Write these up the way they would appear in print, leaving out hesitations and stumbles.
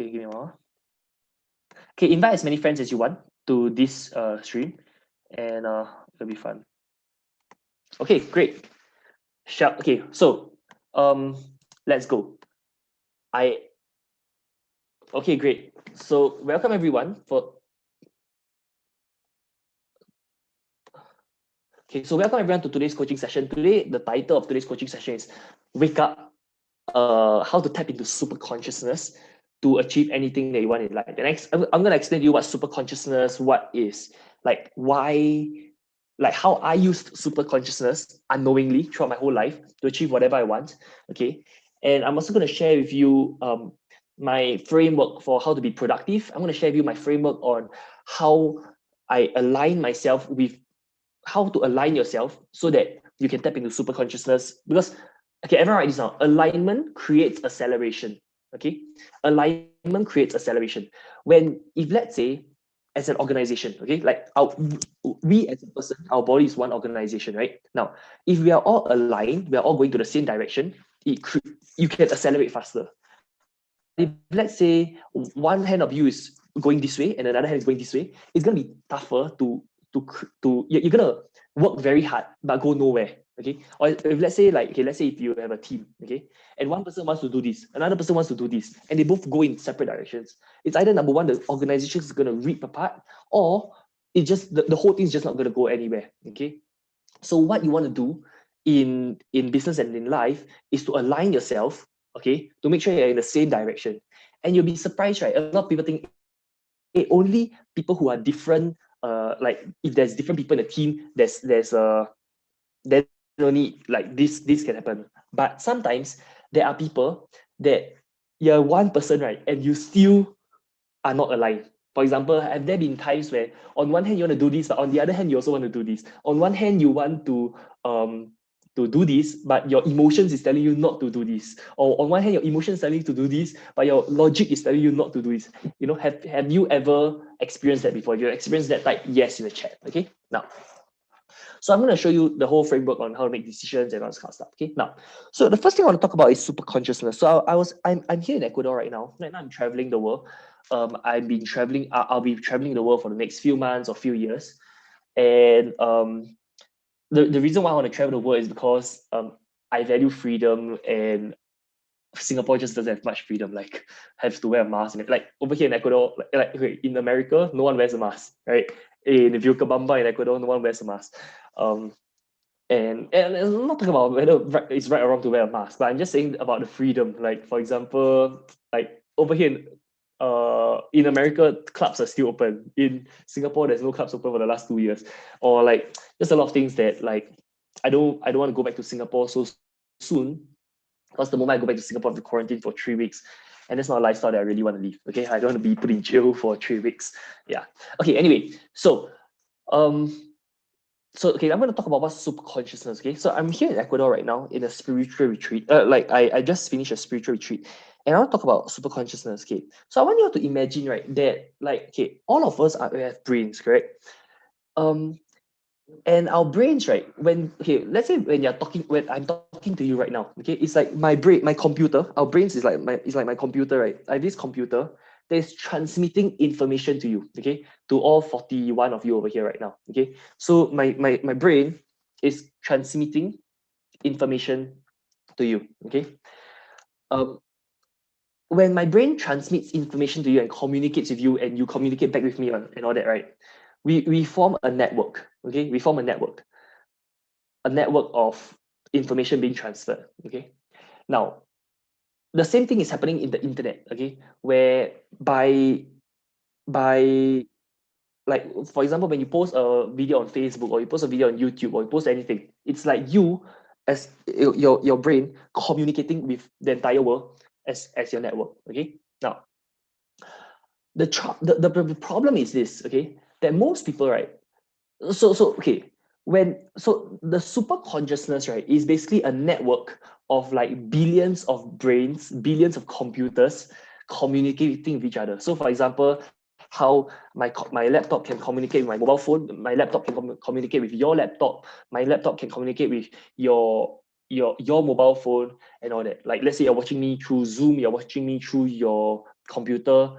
Okay, give me a moment. Okay, invite as many friends as you want to this stream, and it'll be fun. Okay, great. Okay, so let's go. Okay, great. So welcome everyone for. Okay, so welcome everyone to today's coaching session. Today, the title of today's coaching session is "Wake Up." How to tap into super consciousness to achieve anything that you want in life. And I'm gonna explain to you what super consciousness, what is like, why, like how I used super consciousness unknowingly throughout my whole life to achieve whatever I want. Okay, and I'm also gonna share with you my framework for how to be productive. I'm gonna share with you my framework on how I align myself with how to align yourself so that you can tap into super consciousness. Because okay, everyone write this down. Alignment creates acceleration. Okay, alignment creates acceleration. If let's say, as an organization, okay, like we as a person, our body is one organization, right? Now, if we are all aligned, we are all going to the same direction, you can accelerate faster. If let's say one hand of you is going this way and another hand is going this way, it's gonna be tougher you're gonna work very hard but go nowhere. Okay, or if let's say let's say if you have a team, okay, and one person wants to do this, another person wants to do this, and they both go in separate directions, it's either number one, the organization is going to rip apart, or it just the whole thing is just not going to go anywhere. Okay, so what you want to do in business and in life is to align yourself, okay, to make sure you're in the same direction. And you'll be surprised, right? A lot of people think, hey, only people who are different, like if there's different people in the team, there's no need, like this can happen. But sometimes there are people that you're one person, right, and you still are not aligned. For example, have there been times where on one hand you want to do this, but on the other hand you also want to do this? On one hand you want to do this, but your emotions is telling you not to do this. Or on one hand your emotions telling you to do this, but your logic is telling you not to do this. You know, have you ever experienced that before? If you experienced that, type yes in the chat. Okay, now. So I'm going to show you the whole framework on how to make decisions and all this kind of stuff. Okay, now, so the first thing I want to talk about is super consciousness. So I'm here in Ecuador right now. Right now I'm traveling the world. I've been traveling. I'll be traveling the world for the next few months or few years. And the reason why I want to travel the world is because I value freedom, and Singapore just doesn't have much freedom. Like, have to wear a mask, and like over here in Ecuador, like in America, no one wears a mask, right? In Vilcabamba in Ecuador, no one wears a mask. And I'm not talking about whether it's right or wrong to wear a mask, but I'm just saying about the freedom. Like, for example, like over here in America, clubs are still open. In Singapore, there's no clubs open for the last 2 years. Or like just a lot of things that like I don't want to go back to Singapore so soon, because the moment I go back to Singapore, I have to quarantine for 3 weeks. And that's not a lifestyle that I really want to live. Okay, I don't want to be put in jail for 3 weeks. Yeah. Okay, anyway, so okay, I'm going to talk about what's super consciousness. Okay, so I'm here in Ecuador right now in a spiritual retreat. I just finished a spiritual retreat, and I want to talk about super consciousness. Okay, so I want you to imagine, right, that like, okay, all of us we have brains, correct? And our brains, right, let's say when I'm talking to you right now, okay, it's like my brain, my computer, our brains is like my computer, right? I have this computer that is transmitting information to you, okay, to all 41 of you over here right now, okay? So my brain is transmitting information to you, okay? When my brain transmits information to you and communicates with you, and you communicate back with me and all that, right? We form a network, okay? We form a network of information being transferred, okay? Now, the same thing is happening in the internet, okay? Where by like, for example, when you post a video on Facebook, or you post a video on YouTube, or you post anything, it's like you as your brain communicating with the entire world as your network, okay? Now, the problem is this, okay, that most people, right, so the super consciousness, right, is basically a network of like billions of brains, billions of computers communicating with each other. So for example, how my laptop can communicate with my mobile phone, my laptop can communicate with your laptop, my laptop can communicate with your mobile phone and all that. Like, let's say you're watching me through Zoom, you're watching me through your computer,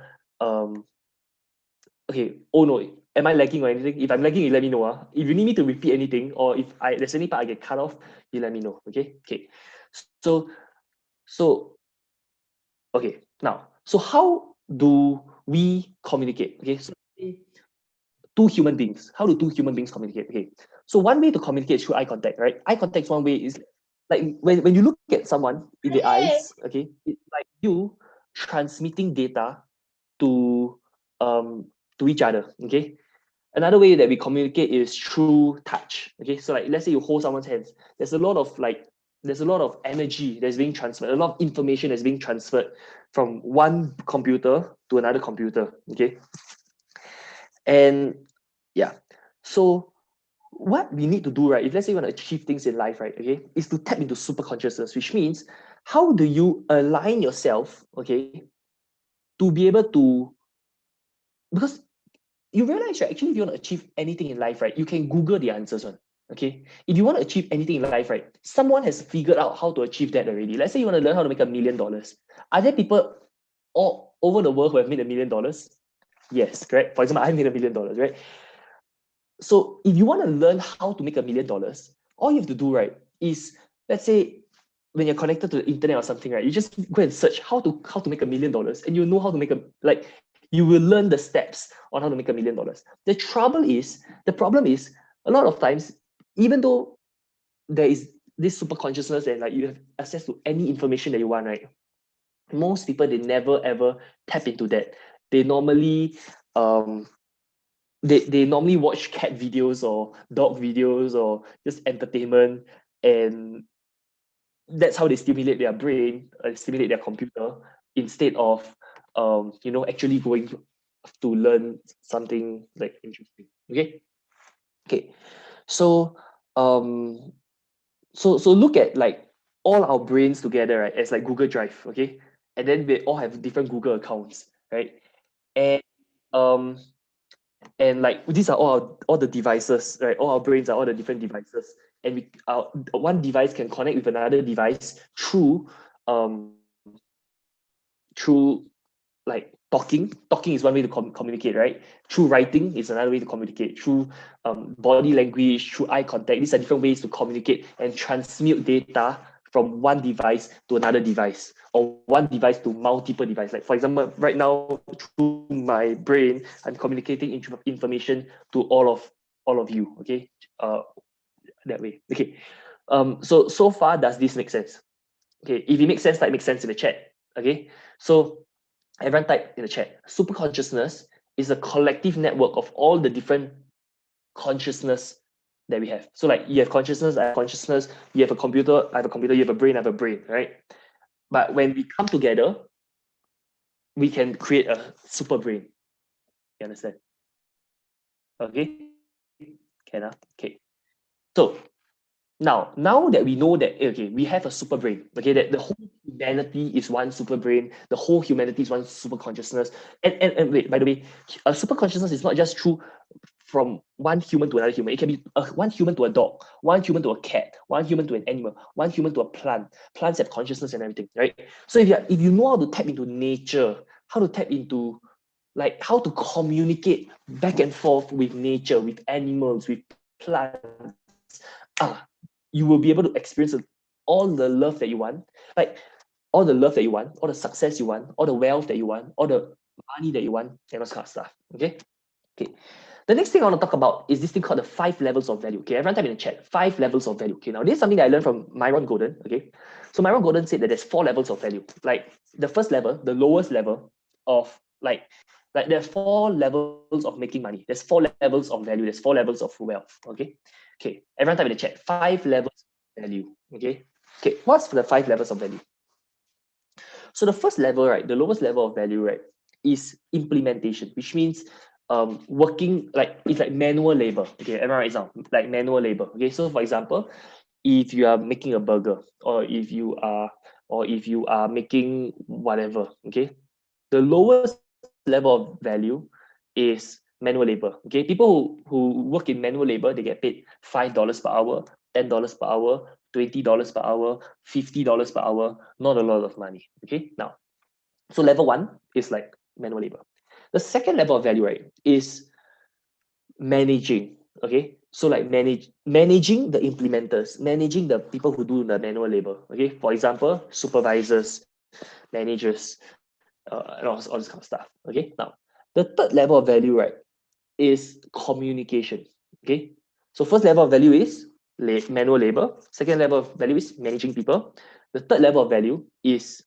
okay, oh no, am I lagging or anything? If I'm lagging, you let me know. If you need me to repeat anything, or if there's any part I get cut off, you let me know. Okay. So okay, now, so how do we communicate? Okay, so two human beings. How do two human beings communicate? Okay, so one way to communicate is through eye contact, right? Eye contact is one way, is like when you look at someone in the eyes, okay, it's like you transmitting data to each other. Okay. Another way that we communicate is through touch. Okay, so like let's say you hold someone's hands, there's a lot of energy that's being transferred, a lot of information that's being transferred from one computer to another computer. Okay, and yeah, so what we need to do, right, if let's say you want to achieve things in life, right, okay, is to tap into super consciousness, which means how do you align yourself, okay, to be able to, because you realize, right, actually, if you want to achieve anything in life, right, you can Google the answers on. Okay, if you want to achieve anything in life, right, someone has figured out how to achieve that already. Let's say you want to learn how to make $1 million. Are there people all over the world who have made $1 million? Yes, correct. For example, I made $1 million, right? So if you want to learn how to make $1 million, all you have to do, right, is, let's say, when you're connected to the internet or something, right, you just go and search how to make $1 million, and you know how to make you will learn the steps on how to make $1 million. The problem is, a lot of times, even though there is this super consciousness and like you have access to any information that you want, right, most people, they never ever tap into that. They normally they normally watch cat videos or dog videos or just entertainment, and that's how they stimulate their brain, stimulate their computer, instead of actually going to learn something like interesting. Okay, so so look at like all our brains together, right, as like Google Drive. Okay, and then they all have different Google accounts, right? And like these are all the devices, right? All our brains are all the different devices, and one device can connect with another device through through like talking is one way to communicate, right? Through writing is another way to communicate. Through body language, through eye contact, these are different ways to communicate and transmute data from one device to another device, or one device to multiple devices. Like for example, right now, through my brain, I'm communicating information to all of you. Okay, that way. Okay, so far, does this make sense? Okay, if it makes sense, make sense in the chat. Okay, so everyone type in the chat. Super consciousness is a collective network of all the different consciousness that we have. So like you have consciousness, I have consciousness, you have a computer, I have a computer, you have a brain, I have a brain, right? But when we come together, we can create a super brain. You understand? Okay? Can okay. So now that we know that, okay, we have a super brain, okay, that the whole humanity is one super brain, the whole humanity is one super consciousness. And wait, by the way, a super consciousness is not just true from one human to another human. It can be one human to a dog, one human to a cat, one human to an animal, one human to a plant. Plants have consciousness and everything, right? So if you know how to tap into nature, how to tap into like how to communicate back and forth with nature, with animals, with plants, you will be able to experience all the love that you want, like all the love that you want, all the success you want, all the wealth that you want, all the money that you want, and those kind of stuff. Okay. The next thing I want to talk about is this thing called the 5 levels of value. Okay, everyone type in the chat, 5 levels of value. Okay, now this is something that I learned from Myron Golden. Okay, so Myron Golden said that there's 4 levels of value. Like the first level, the lowest level of like there are 4 levels of making money. There's 4 levels of value. There's 4 levels of wealth. Okay, everyone type in the chat, 5 levels of value. Okay, what's the 5 levels of value? So the first level, right, the lowest level of value, right, is implementation, which means working like it's like manual labor. Okay, everyone write down like manual labor. Okay, so for example, if you are making a burger, or if you are making whatever, okay, the lowest level of value is manual labor. Okay, people who work in manual labor, they get paid $5 per hour, $10 per hour, $20 per hour, $50 per hour. Not a lot of money. Okay, now So level 1 is like manual labor. The second level of value, right, is managing. Okay, so like managing the implementers, managing the people who do the manual labor. Okay, for example, supervisors, managers, and all this kind of stuff. Okay, now the third level of value, right, is communication. Okay, so first level of value is manual labor. Second level of value is managing people. The third level of value is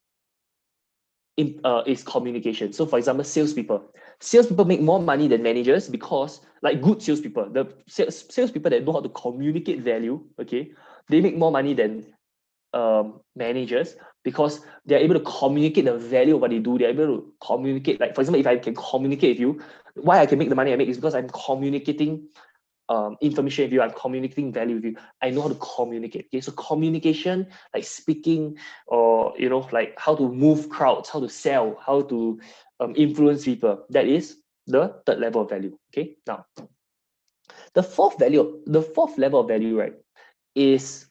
communication. So for example, salespeople make more money than managers because, like, good salespeople, the salespeople that know how to communicate value, okay, they make more money than managers because they're able to communicate the value of what they do. They're able to communicate, like, for example, if I can communicate with you, why I can make the money I make is because I'm communicating information with you, I'm communicating value with you. I know how to communicate. Okay, so communication, like speaking, or like how to move crowds, how to sell, how to influence people. That is the third level of value. Okay, now the fourth level of value, right, is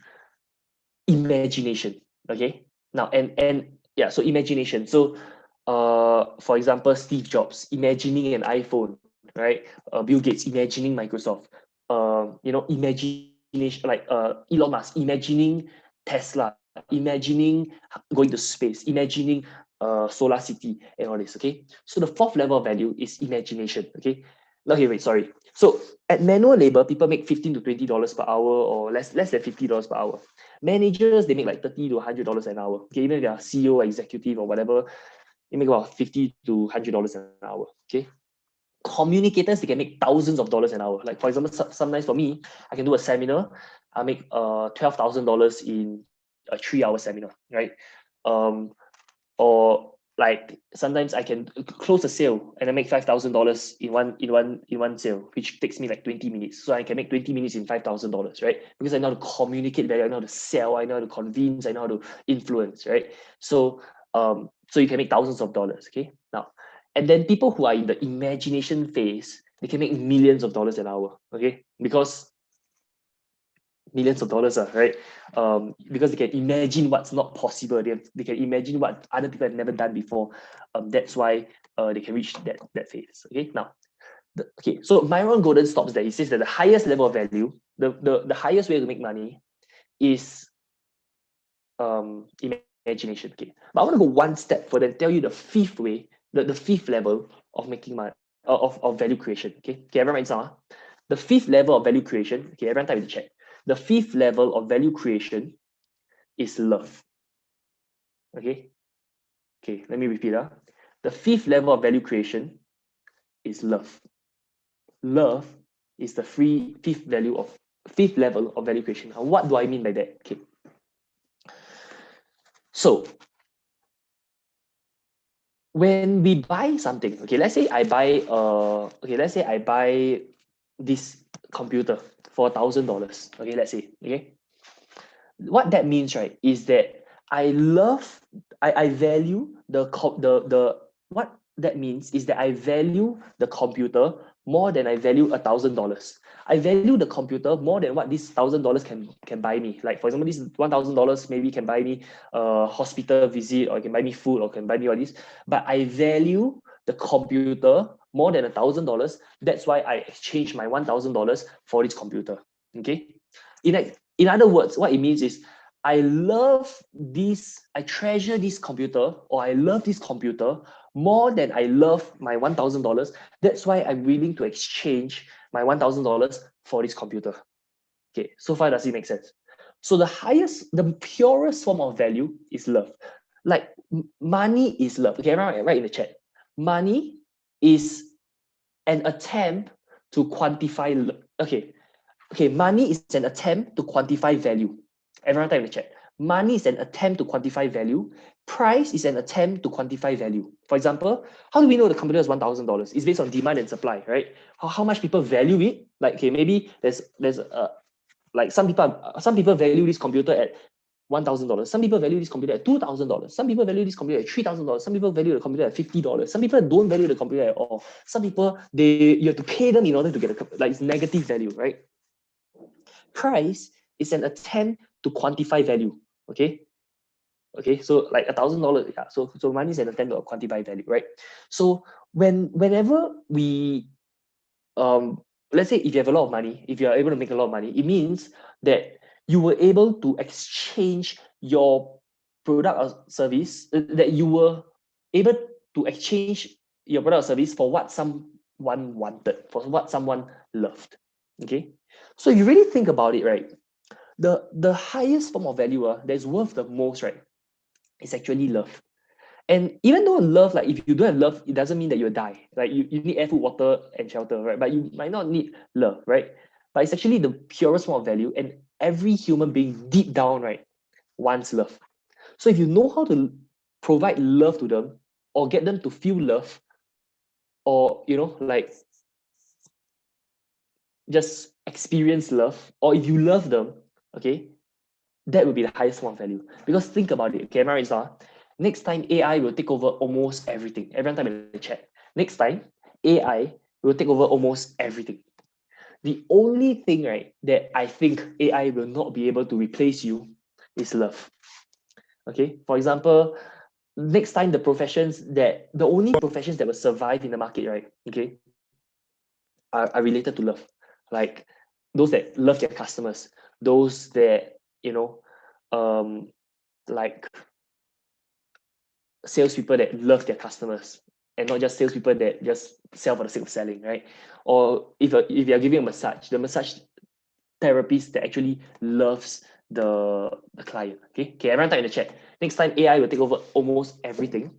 imagination. Okay, now and yeah, so imagination. So for example, Steve Jobs imagining an iPhone, right? Bill Gates imagining Microsoft. Imagination, like Elon Musk imagining Tesla, imagining going to space, imagining solar city and all this. Okay, so the fourth level of value is imagination. Okay, okay, wait, sorry. So at manual labor, people make $15 to $20 per hour, or less than $50 per hour. Managers, they make like $30 to $100 an hour. Okay, even if they are CEO, executive, or whatever, they make about $50 to $100 an hour. Okay, communicators, they can make thousands of dollars an hour. Like for example, sometimes for me, I can do a seminar, I make $12,000 in a 3-hour seminar, right? Or like sometimes I can close a sale and I make $5,000 in one sale, which takes me like 20 minutes. So I can make 20 minutes in $5,000, right? Because I know how to communicate better, I know how to sell, I know how to convince, I know how to influence, right? So so you can make thousands of dollars. Okay, now, and then people who are in the imagination phase, they can make millions of dollars an hour. Okay, because millions of dollars, right? Because they can imagine what's not possible. They can imagine what other people have never done before. That's why they can reach that phase. Okay, now, okay, so Myron Golden stops there. He says that the highest level of value, the highest way to make money is imagination. Okay, but I want to go one step further and tell you the fifth way, the fifth level of making money, of value creation. Okay, everyone write down. The fifth level of value creation. Okay, everyone type in the chat. The fifth level of value creation is love. Okay, let me repeat. The fifth level of value creation is love. Love is the fifth level of value creation. Now, what do I mean by that? Okay, so when we buy something, okay, let's say I buy this computer for $1,000. Okay, let's say, okay, what that means, right, is that I value what that means is that I value the computer more than I value $1,000. I value the computer more than what this $1,000 can buy me. Like for example, this $1,000 maybe can buy me a hospital visit, or can buy me food, or can buy me all this. But I value the computer more than $1,000. That's why I exchange my $1,000 for this computer. Okay. In other words, what it means is I treasure this computer, or I love this computer more than I love my $1,000. That's why I'm willing to exchange my $1,000 for this computer. Okay, so far does it make sense? So the purest form of value is love. Like money is love. Okay, right in the chat. Money is an attempt to quantify. Okay, money is an attempt to quantify value. Everyone type in the chat. Money is an attempt to quantify value. Price is an attempt to quantify value. For example, how do we know the computer is $1,000? It's based on demand and supply, right? How much people value it? Like, okay, maybe there's like some people value this computer at $1,000. Some people value this computer at $2,000. Some people value this computer at $3,000. Some people value the computer at $50. Some people don't value the computer at all. Some people, you have to pay them in order to get it's negative value, right? Price is an attempt to quantify value. Okay, Okay, so like $1,000, yeah. So money is an attempt to quantify value, right? So whenever we let's say if you have a lot of money, if you are able to make a lot of money, it means that you were able to exchange your product or service, that you were able to exchange your product or service for what someone wanted, for what someone loved. Okay, so you really think about it, right? The highest form of value that's worth the most, right, is actually love. And even though love, like if you don't have love, it doesn't mean that you'll die. Like you need air, food, water, and shelter, right? But you might not need love, right? But it's actually the purest form of value, and every human being deep down, right, wants love. So if you know how to provide love to them, or get them to feel love, or like just experience love, or if you love them, okay, that would be the highest form of value. Because think about it, okay, am I right, Zah? Next time AI will take over almost everything. Everyone type in the chat. Next time AI will take over almost everything. The only thing, right, that I think AI will not be able to replace you is love. Okay, for example, next time the only professions that will survive in the market, right, okay, are related to love. Like those that love their customers, those that like salespeople that love their customers, and not just salespeople that just sell for the sake of selling, right? Or if you're giving a massage, the massage therapist that actually loves the client. Okay, everyone type in the chat. Next time AI will take over almost everything.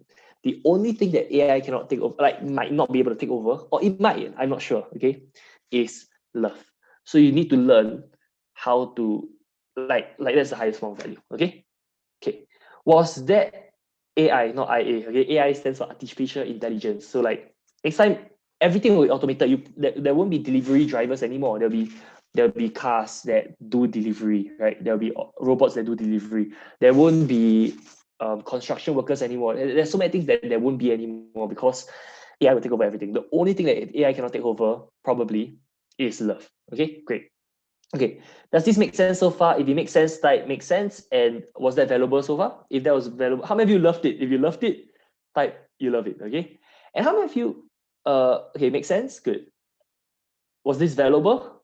The only thing that AI cannot take over, like might not be able to take over, or it might, I'm not sure, okay, is love. So you need to learn how to like that's the highest form of value. Okay, was that AI, not IA. Okay, AI stands for artificial intelligence. So like next time everything will be automated. There won't be delivery drivers anymore. There'll be cars that do delivery, right? There'll be robots that do delivery. There won't be construction workers anymore. There's so many things that there won't be anymore because AI will take over everything. The only thing that AI cannot take over probably is love. Okay, great. Okay, does this make sense so far? If it makes sense, type makes sense. And was that valuable so far? If that was valuable, how many of you loved it? If you loved it, type you love it. Okay, and how many of you okay, makes sense? Good. Was this valuable?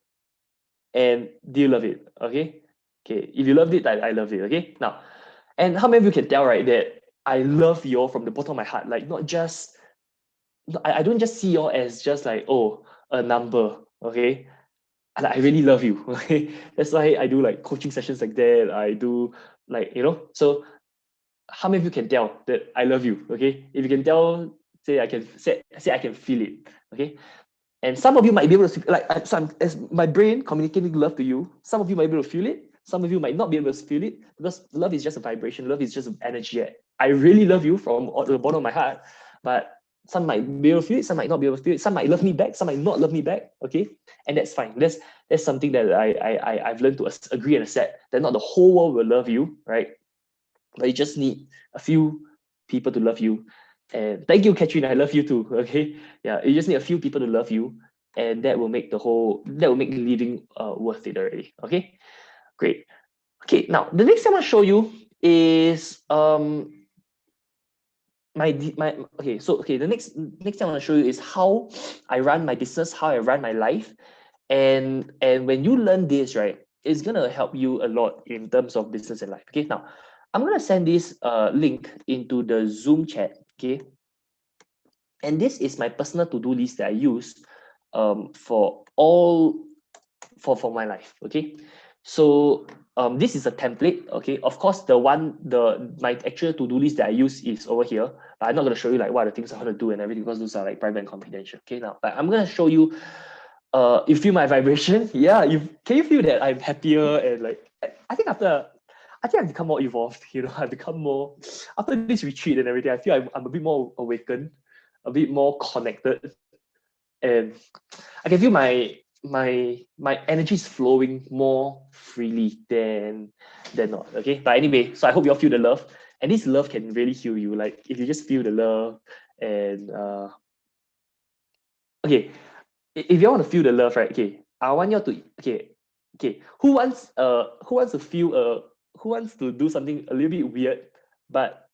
And do you love it? Okay, if you loved it, type I love it. Okay, now, and how many of you can tell, right, that I love you all from the bottom of my heart? Like not just I don't just see you all as just like, oh, a number. Okay, I really love you. Okay, that's why I do like coaching sessions like that. I do like So how many of you can tell that I love you? Okay, if you can tell, say I can say I can feel it. Okay, and some of you might be able to like as my brain communicating love to you. Some of you might be able to feel it. Some of you might not be able to feel it because love is just a vibration. Love is just energy. I really love you from the bottom of my heart, but some might be able to feel it, some might not be able to feel it, some might love me back, some might not love me back. Okay, and that's fine. That's something that I've learned to agree and accept that not the whole world will love you, right? But you just need a few people to love you. And thank you, Katrina. I love you too. Okay, yeah, you just need a few people to love you, and that will make living worth it already. Okay, great. Okay, now the next thing I want to show you is the next thing I want to show you is how I run my business, how I run my life, and when you learn this, right, it's gonna help you a lot in terms of business and life. Okay, now I'm gonna send this link into the Zoom chat. Okay, and this is my personal to-do list that I use for my life. Okay, so this is a template. Okay, of course my actual to-do list that I use is over here, but I'm not going to show you like what are the things I want to do and everything because those are like private and confidential. Okay, now but I'm going to show you you feel my vibration. Yeah, can you feel that I'm happier and like I think I've become more evolved. I've become more after this retreat and everything. I feel I'm a bit more awakened, a bit more connected, and I can feel my energy is flowing more freely than not. Okay, but anyway, so I hope you all feel the love, and this love can really heal you. Like if you just feel the love, and okay, if you want to feel the love, right? Okay, I want you to okay. Who wants to feel who wants to do something a little bit weird but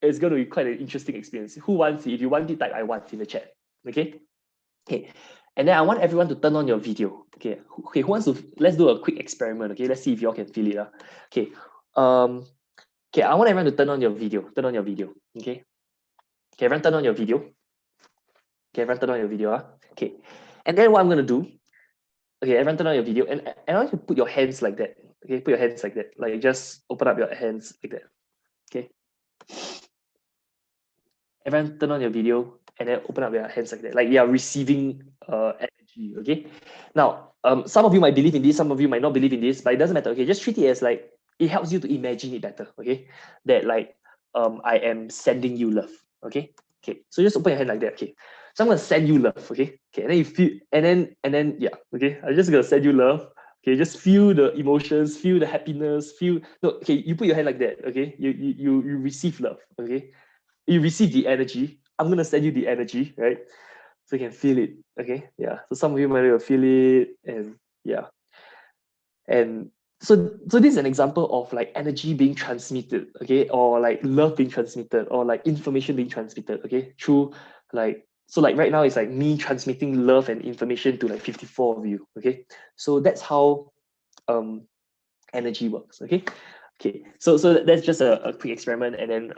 it's going to be quite an interesting experience. Who wants it? If you want it, type I want in the chat. Okay. Okay. And then I want everyone to turn on your video. Okay. Okay. Who wants to? Let's do a quick experiment. Okay. Let's see if y'all can feel it. Okay. Okay. I want everyone to turn on your video. Turn on your video. Okay. Okay. Everyone turn on your video. Okay. Everyone turn on your video. Okay. And then what I'm gonna do? Okay. Everyone turn on your video, and I want you to put your hands like that. Okay. Put your hands like that. Like just open up your hands like that. Okay. Everyone turn on your video and then open up your hands like that, like you are receiving energy. Okay. Now, some of you might believe in this, some of you might not believe in this, but it doesn't matter. Okay, just treat it as like it helps you to imagine it better. Okay, that like I am sending you love. Okay. Okay. So just open your hand like that. Okay. So I'm gonna send you love. Okay. Okay. And then you feel, and then yeah. Okay. I'm just gonna send you love. Okay, just feel the emotions, feel the happiness, feel no. Okay, you put your hand like that. Okay, you receive love. Okay, you receive the energy. I'm gonna send you the energy, right? So you can feel it. Okay, yeah. So some of you might feel it, and yeah. And so this is an example of like energy being transmitted, okay, or like love being transmitted, or like information being transmitted, okay, through like, so like right now it's like me transmitting love and information to like 54 of you, okay. So that's how energy works, okay. Okay, so that's just a quick experiment, and then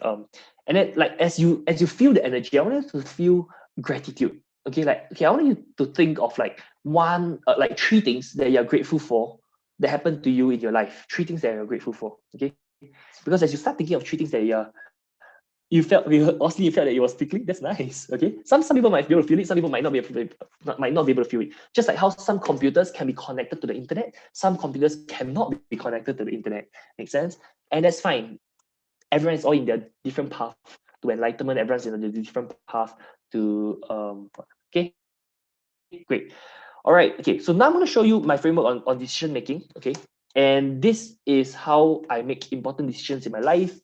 like as you feel the energy, I want you to feel gratitude. Okay, like okay, I want you to think of like like 3 things that you're grateful for that happened to you in your life. 3 things that you're grateful for. Okay, because as you start thinking of 3 things that you felt that it was tickling. That's nice. Okay, some people might be able to feel it, some people might not be able to feel it. Just like how some computers can be connected to the internet, some computers cannot be connected to the internet. Make sense? And that's fine. Everyone is all in their different path to enlightenment. Everyone's in a different path to okay, great. All right. Okay, so now I'm going to show you my framework on decision making. Okay, and this is how I make important decisions in my life.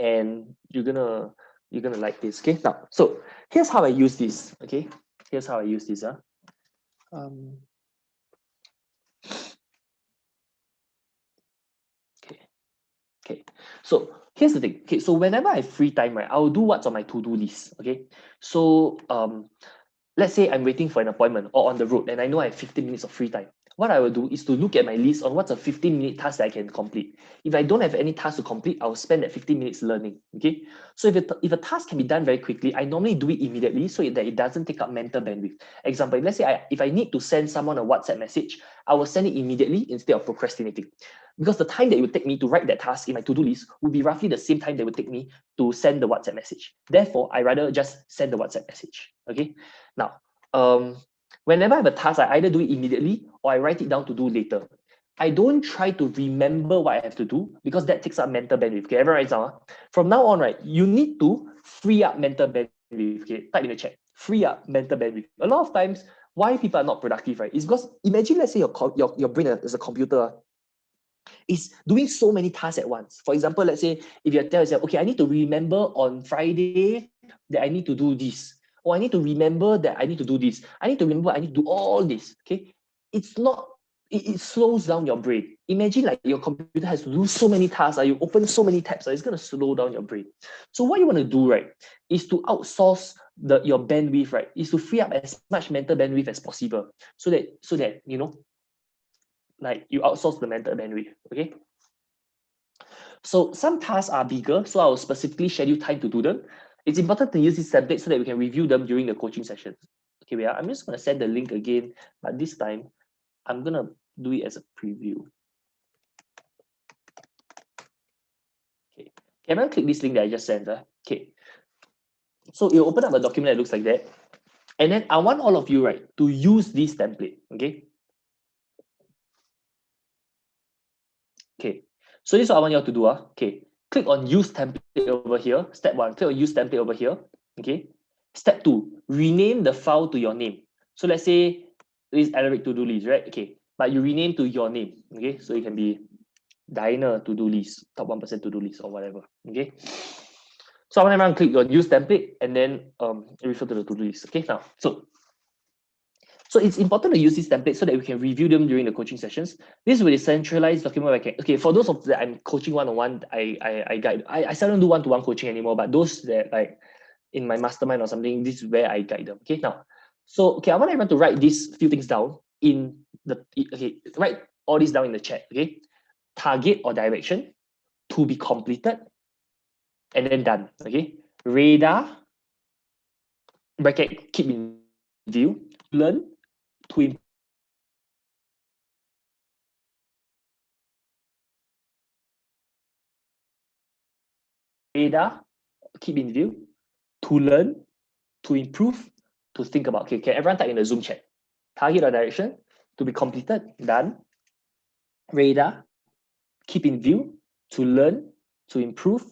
And you're gonna like this. Okay, now so here's how I use this. Okay, here's how I use this. Okay, so here's the thing. Okay, so whenever I have free time, right, I'll do what's on my to-do list. Okay, so let's say I'm waiting for an appointment or on the road and I know I have 15 minutes of free time. What I will do is to look at my list on what's a 15-minute task that I can complete. If I don't have any task to complete, I will spend that 15 minutes learning. Okay. So if a task can be done very quickly, I normally do it immediately so that it doesn't take up mental bandwidth. Example, let's say if I need to send someone a WhatsApp message, I will send it immediately instead of procrastinating. Because the time that it would take me to write that task in my to-do list would be roughly the same time that it would take me to send the WhatsApp message. Therefore, I rather just send the WhatsApp message. Okay. Now, whenever I have a task, I either do it immediately or I write it down to do later. I don't try to remember what I have to do because that takes up mental bandwidth. Okay, everyone writes down. From now on, right, you need to free up mental bandwidth. Okay, type in the chat. Free up mental bandwidth. A lot of times, why people are not productive, right? Is because imagine, let's say your brain is a computer. Is doing so many tasks at once. For example, let's say if you tell yourself, okay, I need to remember on Friday that I need to do this, or I need to remember that I need to do this. I need to remember I need to do all this. Okay, it's not. It slows down your brain. Imagine like your computer has to do so many tasks. You open so many tabs. It's gonna slow down your brain. So what you want to do, right, is to outsource your bandwidth, right? Is to free up as much mental bandwidth as possible, so that you know, like you outsource the mental bandwidth. Okay. So some tasks are bigger, so I'll specifically schedule time to do them. It's important to use this template so that we can review them during the coaching sessions. Okay, wait, I'm just gonna send the link again, but this time I'm gonna do it as a preview. Okay, can I click this link that I just sent? Okay, so you open up a document that looks like that, and then I want all of you, right, to use this template. Okay. Okay, so this is what I want you all to do. Okay, click on use template over here. Step 1, click on use template over here. Okay. Step 2, rename the file to your name. So let's say this is Alaric to-do list, right? Okay, but you rename to your name. Okay, so it can be Diner to-do list, top 1% to-do list, or whatever. Okay. So I want everyone to click on use template and then refer to the to-do list. Okay, now so So it's important to use these templates so that we can review them during the coaching sessions. This will decentralize document where I can, okay, for those of that I'm coaching one-on-one, I guide. I seldom do one-to-one coaching anymore, but those that like in my mastermind or something, this is where I guide them. Okay, now, so okay, I want everyone to write these few things down in the, okay, write all this down in the chat. Okay, target or direction, to be completed, and then done. Okay, radar, bracket, keep in view, learn, to improve, radar, keep in view, to learn, to improve, to think about. Okay, can everyone type in the Zoom chat? Target or direction, to be completed, done. Radar, keep in view, to learn, to improve,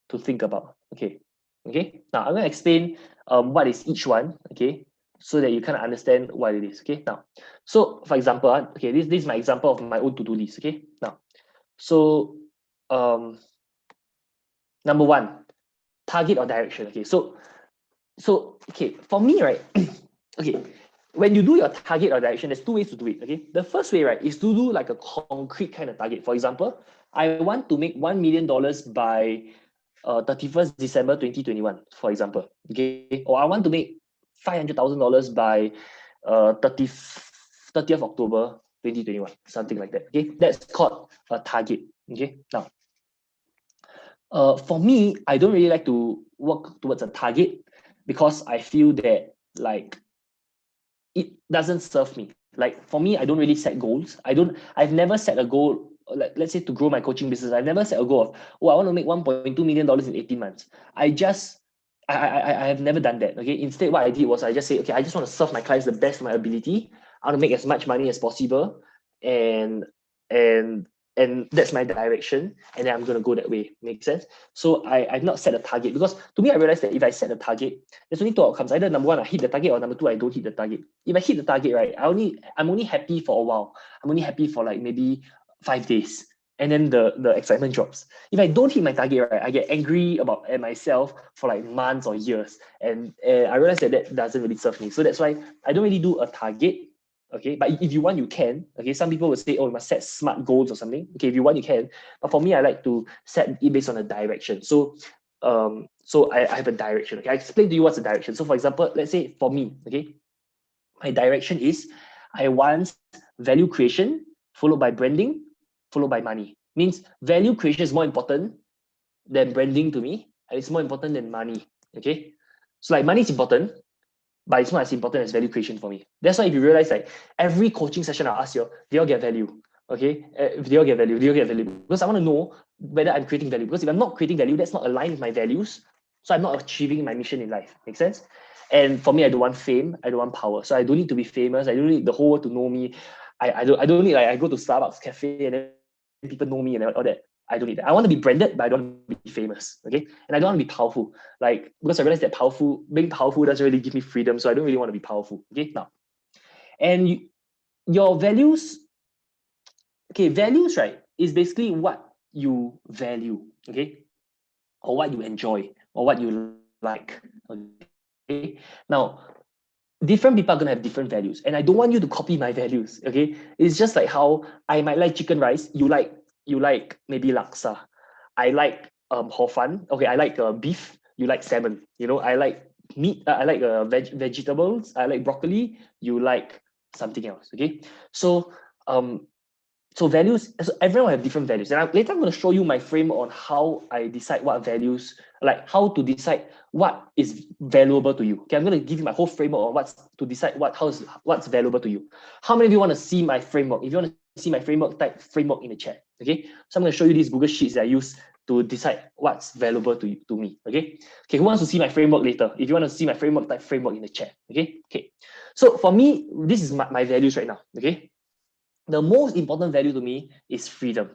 to think about. Okay, okay. Now I'm gonna explain what is each one. Okay, so that you kind of understand what it is. Okay, now, so for example, okay, this is my example of my own to-do list. Okay, now, so number one, target or direction. Okay, so okay, for me, right? Okay, when you do your target or direction, there's two ways to do it. Okay, the first way, right, is to do like a concrete kind of target. For example, I want to make $1 million by 31st December 2021, for example. Okay, or I want to make $500,000 by 30th October 2021, something like that. Okay, that's called a target. Okay, now, for me, I don't really like to work towards a target because I feel that like it doesn't serve me. Like for me, I don't really set goals. I've never set a goal, like, let's say to grow my coaching business. I've never set a goal of, oh, I want to make $1.2 million in 18 months. I have never done that. Okay. Instead, what I did was I just say, okay, I just want to serve my clients the best of my ability. I want to make as much money as possible. And that's my direction, and then I'm going to go that way. Make sense? So I've not set a target, because to me, I realized that if I set a target, there's only two outcomes. Either number one, I hit the target, or number two, I don't hit the target. If I hit the target, right, I'm only happy for a while. I'm only happy for like maybe 5 days, and then the excitement drops. If I don't hit my target, right, I get angry at myself for like months or years, and I realized that doesn't really serve me. So that's why I don't really do a target. Okay, but if you want, you can. Okay, some people will say, oh, you must set smart goals or something. Okay, if you want, you can. But for me, I like to set it based on a direction. So I have a direction. Okay, I explain to you what's the direction. So for example, let's say for me, okay, my direction is I want value creation followed by branding followed by money. Means value creation is more important than branding to me, and it's more important than money. Okay, so like money is important, but it's not as important as value creation for me. That's why if you realize, like, every coaching session I ask you, they all get value. Okay, they all get value. Because I want to know whether I'm creating value. Because if I'm not creating value, that's not aligned with my values. So I'm not achieving my mission in life. Make sense? And for me, I don't want fame. I don't want power. So I don't need to be famous. I don't need the whole world to know me. I don't need, like, I go to Starbucks cafe and then people know me and all that. I don't need that. I want to be branded, but I don't want to be famous. Okay, and I don't want to be powerful. Like, because I realized that being powerful doesn't really give me freedom. So I don't really want to be powerful. Okay, now, and your values. Okay, values, right, is basically what you value. Okay, or what you enjoy, or what you like. Okay, now, different people are going to have different values, and I don't want you to copy my values. Okay, it's just like how I might like chicken rice, you like maybe laksa. I like hor fun. Okay, I like beef, you like salmon. You know, I like meat, I like vegetables, I like broccoli, you like something else. Okay, so so values, so everyone will have different values. And later I'm going to show you my framework on how I decide what values, like how to decide what is valuable to you. Okay, I'm going to give you my whole framework on what's to decide what's valuable to you. How many of you want to see my framework? If you want to see my framework, type framework in the chat. Okay, so I'm going to show you these Google Sheets that I use to decide what's valuable to me. Okay, who wants to see my framework later? If you want to see my framework, type framework in the chat. Okay. So for me, this is my values right now. Okay. The most important value to me is freedom.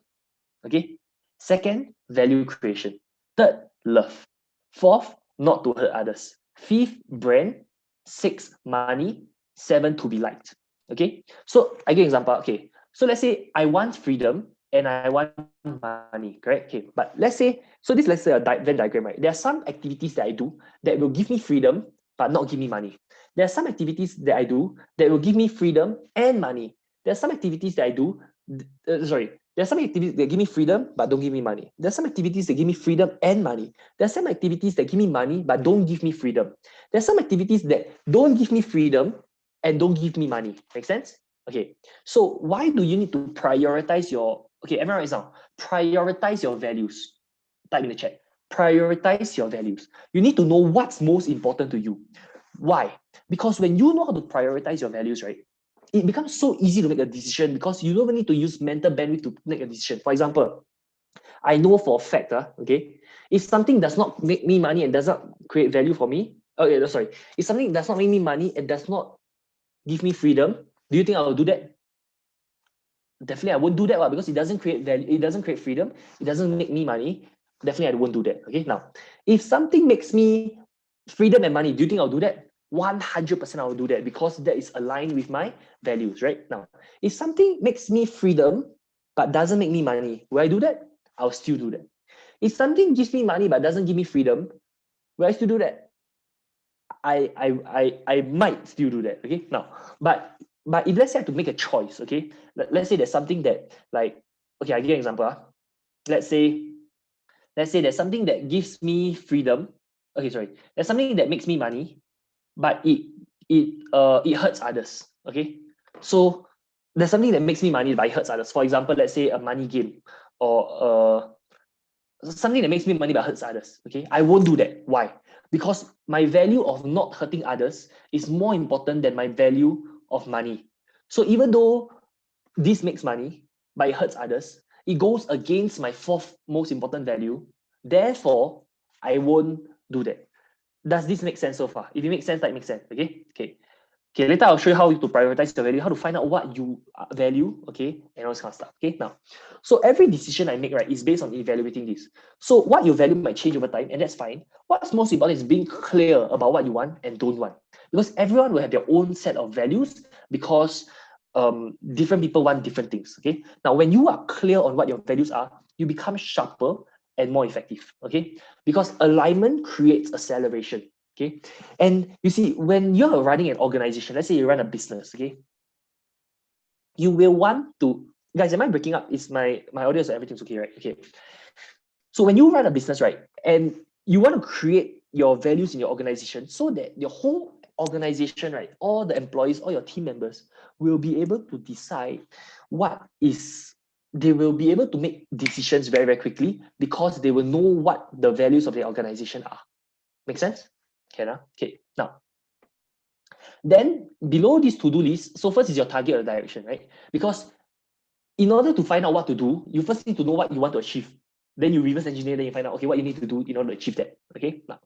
Okay. Second, value creation. Third, love. Fourth, not to hurt others. Fifth, brand. Sixth, money. Seven, to be liked. Okay. So I give an example. Okay. So let's say I want freedom and I want money, correct? Okay. But let's say a Venn diagram, right? There are some activities that I do that will give me freedom but not give me money. There are some activities that I do that will give me freedom and money. There are some activities that I do, there are some activities that give me freedom but don't give me money. There are some activities that give me freedom and money. There are some activities that give me money but don't give me freedom. There are some activities that don't give me freedom and don't give me money. Make sense? Okay. So why do you need to prioritize your, okay, everyone write down, prioritize your values. Type in the chat. Prioritize your values. You need to know what's most important to you. Why? Because when you know how to prioritize your values, right, it becomes so easy to make a decision because you don't even need to use mental bandwidth to make a decision. For example, I know for a fact, okay, if something does not make me money and does not create value for me, okay, sorry, if something does not make me money and does not give me freedom, do you think I will do that? Definitely I won't do that because it doesn't create value, it doesn't create freedom, it doesn't make me money. Definitely I won't do that. Okay, now, if something makes me freedom and money, do you think I'll do that? 100% I will do that because that is aligned with my values, right? Now, if something makes me freedom but doesn't make me money, will I do that? I'll still do that. If something gives me money but doesn't give me freedom, will I still do that? I might still do that. Okay, now, but if let's say I have to make a choice, okay, let's say there's something that, like, okay, I give you an example. Let's say there's something that gives me freedom. Okay, sorry, there's something that makes me money, but it hurts others. Okay, so there's something that makes me money but it hurts others. For example, let's say a money game or something that makes me money but hurts others. Okay, I won't do that. Why? Because my value of not hurting others is more important than my value of money. So even though this makes money but it hurts others, it goes against my fourth most important value. Therefore, I won't do that. Does this make sense so far? If it makes sense, that makes sense. Okay, later I'll show you how to prioritize your value, how to find out what you value, okay, and all this kind of stuff. Okay, now, so every decision I make, right, is based on evaluating this. So what you value might change over time, and that's fine. What's most important is being clear about what you want and don't want, because everyone will have their own set of values because different people want different things. Okay, now when you are clear on what your values are, you become sharper and more effective. Okay, because alignment creates acceleration. Okay, and you see, when you're running an organization, let's say you run a business, okay, you will want to, guys, am I breaking up? Is my audio, so everything's okay, right? Okay, so when you run a business, right, and you want to create your values in your organization so that your whole organization, right, all the employees, all your team members will be able to decide what is, they will be able to make decisions very, very quickly because they will know what the values of the organization are. Make sense? Okay, now, then below this to-do list, so first is your target or direction, right? Because in order to find out what to do, you first need to know what you want to achieve. Then you reverse engineer, then you find out, okay, what you need to do in order to achieve that. Okay, now,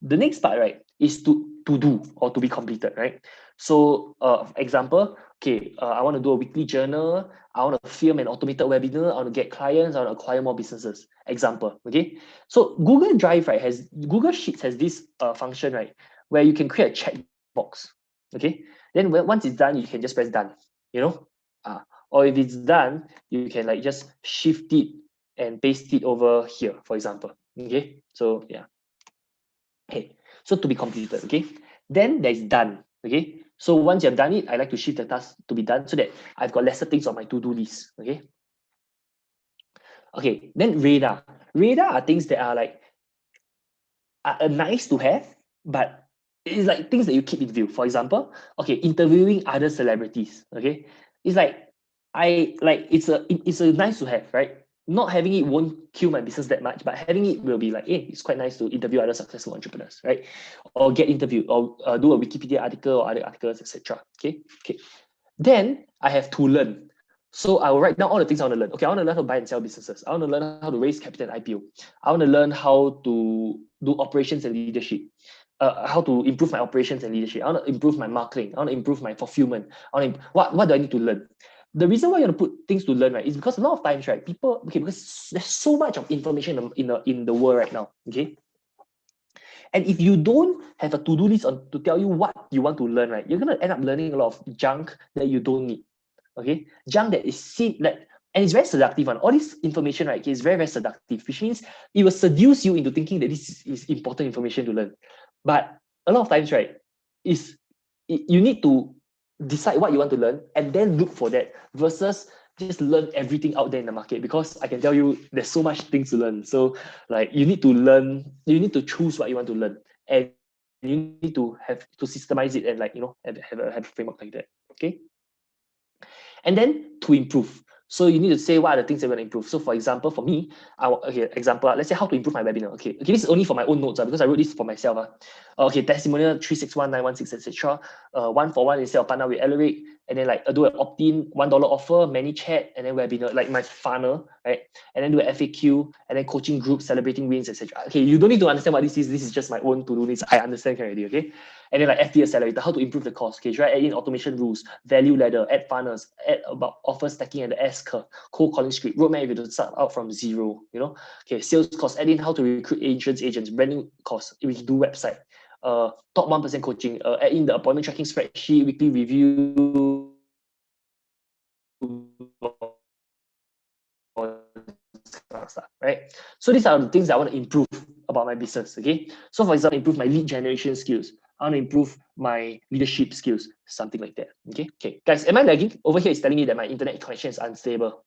the next part, right, is to do or to be completed, right? So, example, okay, I want to do a weekly journal. I want to film an automated webinar. I want to get clients. I want to acquire more businesses. Example, okay? So Google Drive, right, Google Sheets has this function, right, where you can create a chat box, okay? Then once it's done, you can just press done, you know? Or if it's done, you can like just shift it and paste it over here, for example, okay? So yeah. Okay, so to be completed, okay? Then there's done, okay? So once you've done it, I like to shift the task to be done so that I've got lesser things on my to-do list, okay? Okay, then radar. Radar are things that are like nice to have, but it's like things that you keep in view. For example, okay, interviewing other celebrities, okay? It's like, it's a nice to have, right? Not having it won't kill my business that much, but having it will be like, hey, it's quite nice to interview other successful entrepreneurs, right? Or get interviewed, or do a Wikipedia article or other articles, etc. Okay. Then I have to learn. So I will write down all the things I want to learn. Okay, I want to learn how to buy and sell businesses. I want to learn how to raise capital and IPO. I want to learn how to do operations and leadership. How to improve my operations and leadership. I want to improve my marketing. I want to improve my fulfillment. What do I need to learn? The reason why you want to put things to learn, right, is because a lot of times, right, people, okay, because there's so much of information in the world right now, okay? And if you don't have a to-do list to tell you what you want to learn, right, you're going to end up learning a lot of junk that you don't need, okay? Junk that is seen, like, and it's very seductive. All this information, right, is very, very seductive, which means it will seduce you into thinking that this is important information to learn. But a lot of times, right, you need to decide what you want to learn and then look for that versus just learn everything out there in the market, because I can tell you there's so much things to learn. So like you need to learn, you need to choose what you want to learn, and you need to have to systemize it and like, you know, have a framework like that. Okay. And then to improve. So you need to say what are the things that you want to improve. So for example, for me, let's say how to improve my webinar. Okay, this is only for my own notes because I wrote this for myself. Okay, testimonial 361916, etc. 1-for-1 instead of partner with Alaric, and then like do an opt-in $1 offer, many chat, and then webinar, like my funnel, right? And then do an FAQ, and then coaching group, celebrating wins, etc. Okay, you don't need to understand what this is. This is just my own to-do list. I understand already. Okay. And then like FT Accelerator, how to improve the course. Okay, try add in automation rules, value ladder, add funnels, add about offer stacking and the S curve, cold calling script, roadmap if you to start out from zero, you know. Okay, sales course, add in how to recruit agents, branding course, if we do website, top 1% coaching, add in the appointment tracking spreadsheet, weekly review, stuff, right? So these are the things that I want to improve about my business. Okay, so for example, improve my lead generation skills. I want to improve my leadership skills, something like that. Okay, guys, am I lagging? Over here it's telling me that my internet connection is unstable.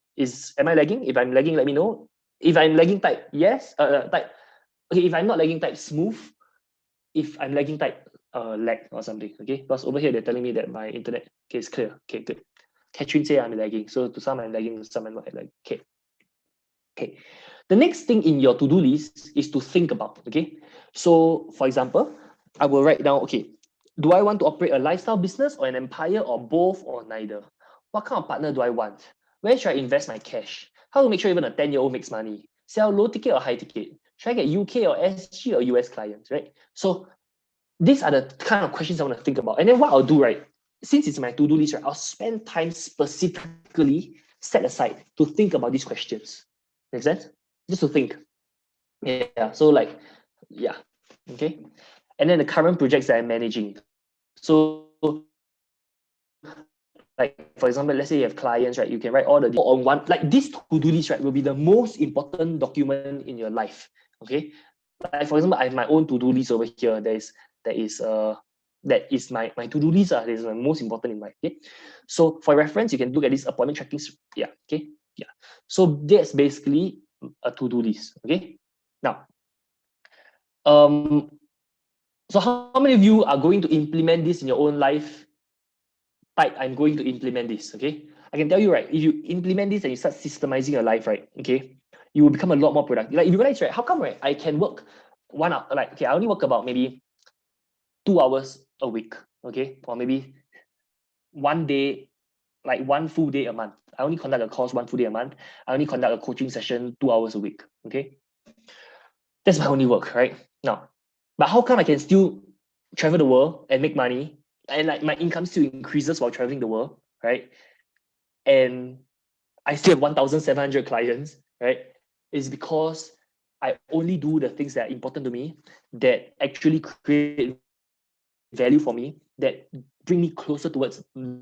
Am I lagging? If I'm lagging, let me know. If I'm lagging, type yes. Type okay. If I'm not lagging, type smooth. If I'm lagging, type lag or something. Okay, because over here they're telling me that my internet is clear. Okay, good. Catherine say I'm lagging. So to some I'm lagging, to some I'm not lagging. Okay. Okay. The next thing in your to-do list is to think about. Okay. So for example, I will write down, okay, do I want to operate a lifestyle business or an empire or both or neither? What kind of partner do I want? Where should I invest my cash? How to make sure even a 10-year-old makes money? Sell low ticket or high ticket? Should I get UK or SG or US clients, right? So these are the kind of questions I want to think about. And then what I'll do, right, since it's my to-do list, right, I'll spend time specifically set aside to think about these questions. Make sense? Just to think. Yeah. So like, yeah. Okay. And then the current projects that I'm managing. So like, for example, let's say you have clients, right? You can write all the on one, like this to-do list, right, will be the most important document in your life. Okay. Like for example, I have my own to-do list over here. That is my to-do list. That is my most important in life. Okay. So for reference, you can look at this appointment tracking. Yeah. Okay. Yeah. So that's basically a to-do list. Okay. Now, so how many of you are going to implement this in your own life? Type, I'm going to implement this. Okay. I can tell you, right, if you implement this and you start systemizing your life, right, okay, you will become a lot more productive. Like, if you realize, right, how come, right, I can work 1 hour, like, okay, I only work about maybe 2 hours a week, okay, or maybe one day, like one full day a month. I only conduct a course 1 full day a month. I only conduct a coaching session 2 hours a week, okay. That's my only work, right? Now, but how come I can still travel the world and make money, and like my income still increases while traveling the world, right? And I still have 1,700 clients, right? Is because I only do the things that are important to me, that actually create value for me, that bring me closer towards the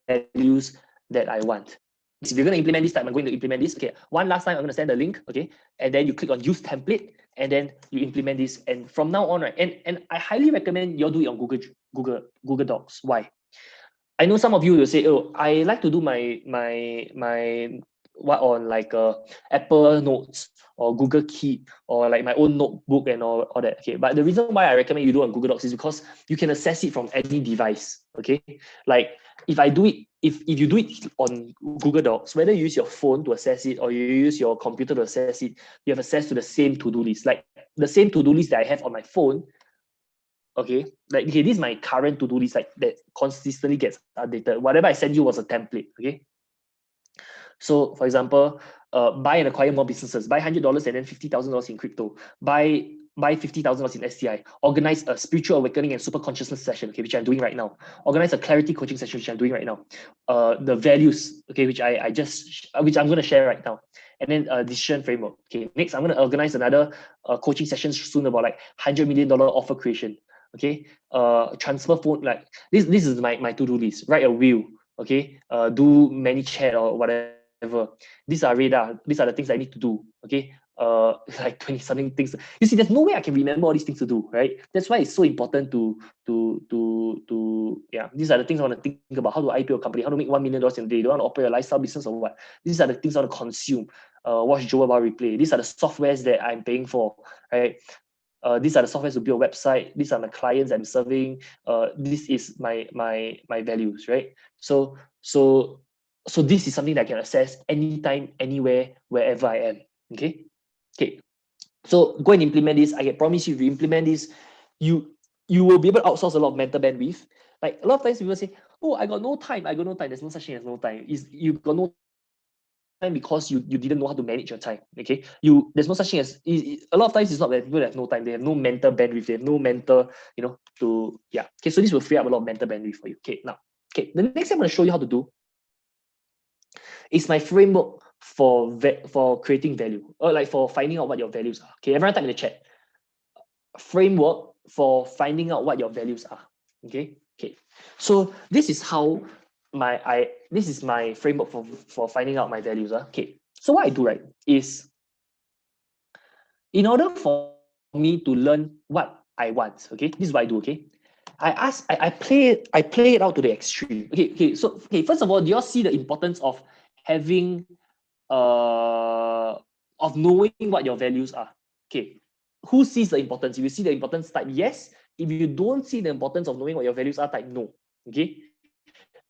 values that I want. If you're going to implement this type, I'm going to implement this. Okay, one last time, I'm going to send the link. Okay, and then you click on use template, and then you implement this. And from now on, right, and I highly recommend you do it on Google Docs. Why? I know some of you will say, oh, I like to do my what on like Apple Notes or Google Keep or like my own notebook and all that. Okay, but the reason why I recommend you do on Google Docs is because you can access it from any device. Okay, like if you do it on Google Docs, whether you use your phone to access it or you use your computer to access it, you have access to the same to-do list. Like the same to-do list that I have on my phone. Okay, like okay, this is my current to-do list, like that consistently gets updated. Whatever I send you was a template. Okay, so for example, buy and acquire more businesses, buy $100 and then $50,000 in crypto, buy $50,000 in STI, organize a spiritual awakening and super consciousness session, okay, which I'm doing right now, organize a clarity coaching session, which I'm doing right now, the values, okay, which which I'm going to share right now, and then decision framework. Okay, next I'm going to organize another coaching session soon about like $100 million offer creation. Okay, transfer phone, like this is my to-do list. Write a will. Okay, do many chat or whatever. These are radar. These are the things I need to do. Okay, like 20 something things. You see, there's no way I can remember all these things to do, right? That's why it's so important to yeah, these are the things I want to think about. How to IPO a company, how to make $1 million in a day. Do you want to operate a lifestyle business or what? These are the things I want to consume. Watch Joe about replay. These are the softwares that I'm paying for, right? These are the softwares to build a website. These are my clients I'm serving. This is my values, right? So this is something that I can access anytime, anywhere, wherever I am. Okay. So go and implement this. I can promise you, if you implement this, you will be able to outsource a lot of mental bandwidth. Like a lot of times people say, "Oh, I got no time. I got no time." There's no such thing as no time. You got no time because you didn't know how to manage your time. Okay, there's no such thing as a lot of times it's not that people have no time. They have no mental bandwidth. They have no mental, to yeah. Okay, so this will free up a lot of mental bandwidth for you. Okay, now, the next thing I'm going to show you how to do is my framework for creating value, or like for finding out what your values are. Okay, everyone type in the chat. Framework for finding out what your values are. Okay. So this is how this is my framework for finding out my values. Okay. So what I do, right, is in order for me to learn what I want, okay, this is what I do, okay. I play it out to the extreme. Okay. So first of all, do you all see the importance of having of knowing what your values are? Okay. Who sees the importance? If you see the importance, type yes. If you don't see the importance of knowing what your values are, type no. Okay.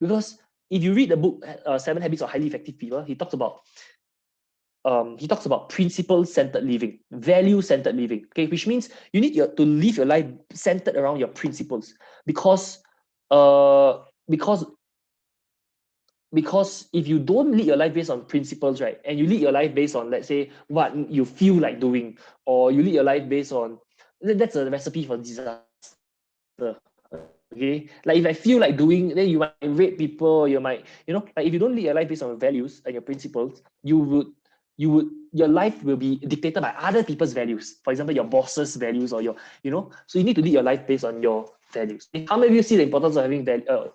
Because if you read the book 7 Habits of Highly Effective People, he talks about principle-centered living, value-centered living. Okay, which means you need to live your life centered around your principles, because if you don't lead your life based on principles, right, and you lead your life based on, let's say, what you feel like doing, or you lead your life based on, that's a recipe for disaster. Okay, like if I feel like doing, then you might rape people, you might, like if you don't lead your life based on your values and your principles, your life will be dictated by other people's values. For example, your boss's values, or your, so you need to lead your life based on your values. How many of you see the importance of having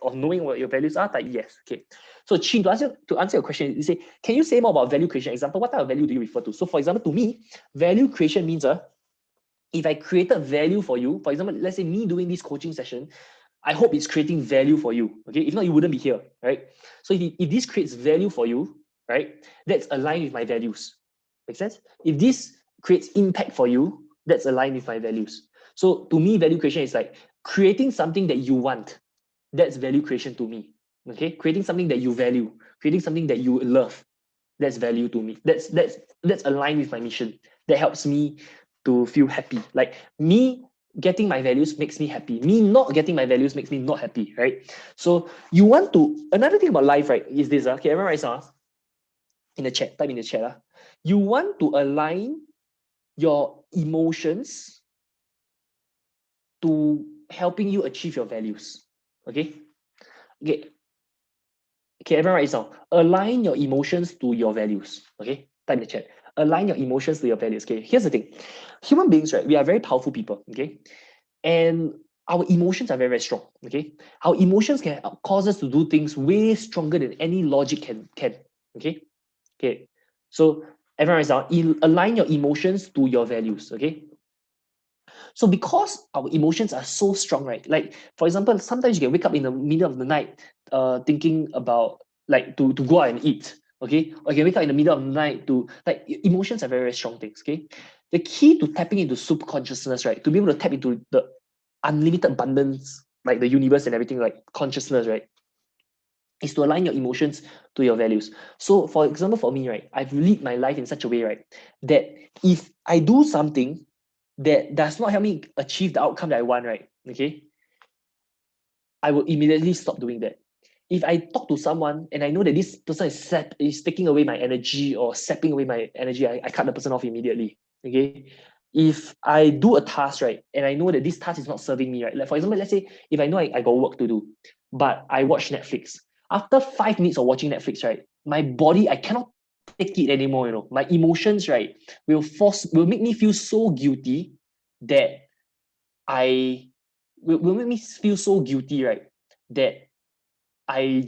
of knowing what your values are? Type yes. Okay. So Chin, to answer your question, you say, can you say more about value creation? Example, what type of value do you refer to? So for example, to me, value creation means if I created value for you, for example, let's say me doing this coaching session, I hope it's creating value for you. Okay, if not, you wouldn't be here, right? So if this creates value for you, right, that's aligned with my values. Make sense? If this creates impact for you, that's aligned with my values. So to me, value creation is like creating something that you want. That's value creation to me. Okay, creating something that you value, creating something that you love. That's value to me. That's aligned with my mission. That helps me to feel happy. Like me getting my values makes me happy. Me not getting my values makes me not happy, right? So you want to, another thing about life, right, is this. Okay, everyone write down in the chat, type in the chat. You want to align your emotions to helping you achieve your values. Okay, everyone write down. Align your emotions to your values. Okay, type in the chat. Align your emotions to your values. Okay, here's the thing. Human beings, right, we are very powerful people. Okay, and our emotions are very, very strong. Okay, our emotions can cause us to do things way stronger than any logic can. Okay. So everyone write down. Align your emotions to your values. Okay. So because our emotions are so strong, right? Like for example, sometimes you can wake up in the middle of the night, thinking about like to go out and eat. Okay, or you can wake up in the middle of the night to, like, emotions are very, very strong things. Okay, the key to tapping into super consciousness, right, to be able to tap into the unlimited abundance, like the universe and everything, like consciousness, right, is to align your emotions to your values. So for example, for me, right, I've lived my life in such a way, right, that if I do something that does not help me achieve the outcome that I want, right, okay, I will immediately stop doing that. If I talk to someone and I know that this person is taking away my energy or sapping away my energy, I cut the person off immediately. Okay. If I do a task, right, and I know that this task is not serving me, right, like for example, let's say if I know I got work to do, but I watch Netflix. After 5 minutes of watching Netflix, right, my body, I cannot take it anymore. My emotions, right, will make me feel so guilty that will make me feel so guilty, right, that I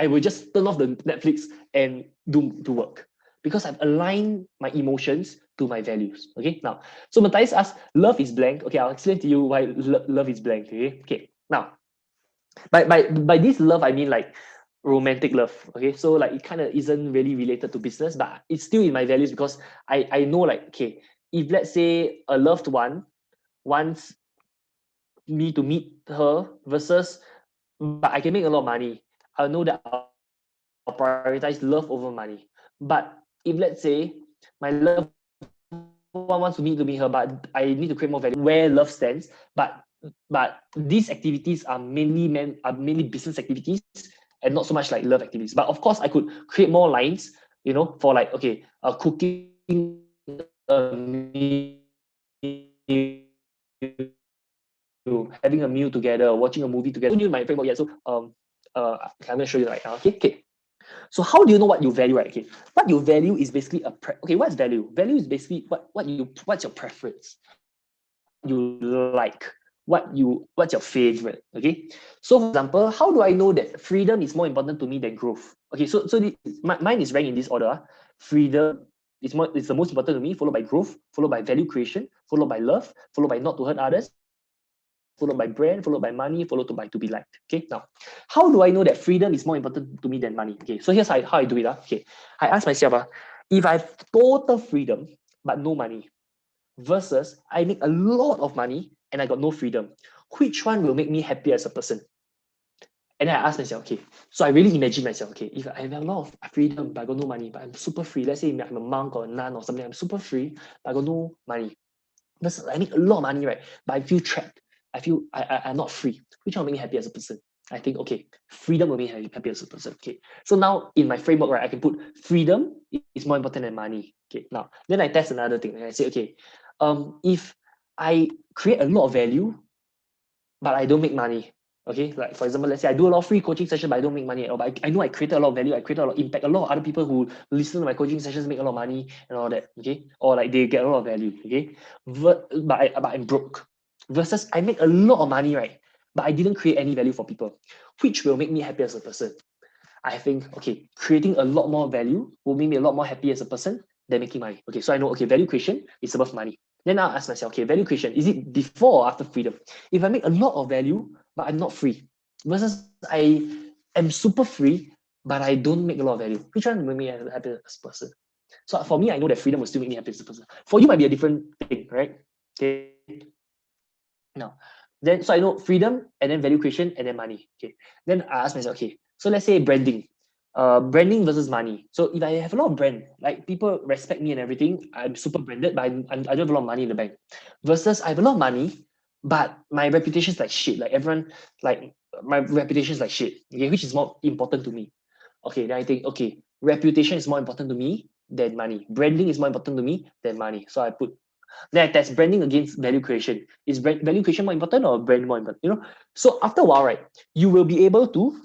will just turn off the Netflix and do work, because I've aligned my emotions to my values. Okay, now, so Matthias asks, love is blank. Okay, I'll explain to you why love is blank. Okay, now, by this love, I mean like romantic love. Okay, so like it kind of isn't really related to business, but it's still in my values because I know like, okay, if let's say a loved one wants me to meet her versus, but I can make a lot of money, I know that I'll prioritize love over money. But if let's say my loved one wants me to meet her, but I need to create more value where love stands, but these activities are mainly business activities and not so much like love activities. But of course, I could create more lines, you know, for like, okay, cooking a meal, having a meal together, watching a movie together. I don't use my framework yet, so I'm gonna show you right now. Okay. So how do you know what you value, right? Okay, what you value is basically okay. What's value? Value is basically what's your preference, you like, what's your favorite. Okay, so for example, how do I know that freedom is more important to me than growth? Okay, so mine is ranked in this order. Freedom is the most important to me, followed by growth, followed by value creation, followed by love, followed by not to hurt others, followed by brand, followed by money, followed by to be liked. Okay, now, how do I know that freedom is more important to me than money? Okay, so here's how I do it. Okay, I ask myself, if I have total freedom but no money, versus I make a lot of money and I got no freedom, which one will make me happy as a person? And then I ask myself, okay, so I really imagine myself, okay, if I have a lot of freedom but I got no money, but I'm super free, let's say I'm a monk or a nun or something, I'm super free, but I got no money. Versus I make a lot of money, right? But I feel trapped. I feel I'm not free. Which one will make me happy as a person? I think, okay, freedom will make me happy as a person. Okay, so now in my framework, right, I can put freedom is more important than money. Okay, now then I test another thing. I say, okay, if I create a lot of value, but I don't make money. Okay, like for example, let's say I do a lot of free coaching sessions, but I don't make money at all. But I know I created a lot of value, I created a lot of impact. A lot of other people who listen to my coaching sessions make a lot of money and all that. Okay, or like they get a lot of value. Okay, but I'm broke. Versus I make a lot of money, right? But I didn't create any value for people. Which will make me happy as a person? I think, okay, creating a lot more value will make me a lot more happy as a person than making money. Okay, so I know, okay, value creation is above money. Then I'll ask myself, okay, value creation, is it before or after freedom? If I make a lot of value, but I'm not free, versus I am super free, but I don't make a lot of value, which one will make me happy as a person? So for me, I know that freedom will still make me happy as a person. For you, might be a different thing, right? Okay. Now, then so I know freedom and then value creation and then money. Okay. Then I ask myself, okay, so let's say branding. Branding versus money. So if I have a lot of brand, like people respect me and everything, I'm super branded, but I don't have a lot of money in the bank. Versus I have a lot of money, but my reputation is like shit. Like everyone, like my reputation is like shit. Okay, which is more important to me? Okay, then I think, okay, reputation is more important to me than money. Branding is more important to me than money. So I put, then I test branding against value creation. Is value creation more important or brand more important? You know, so after a while, right, you will be able to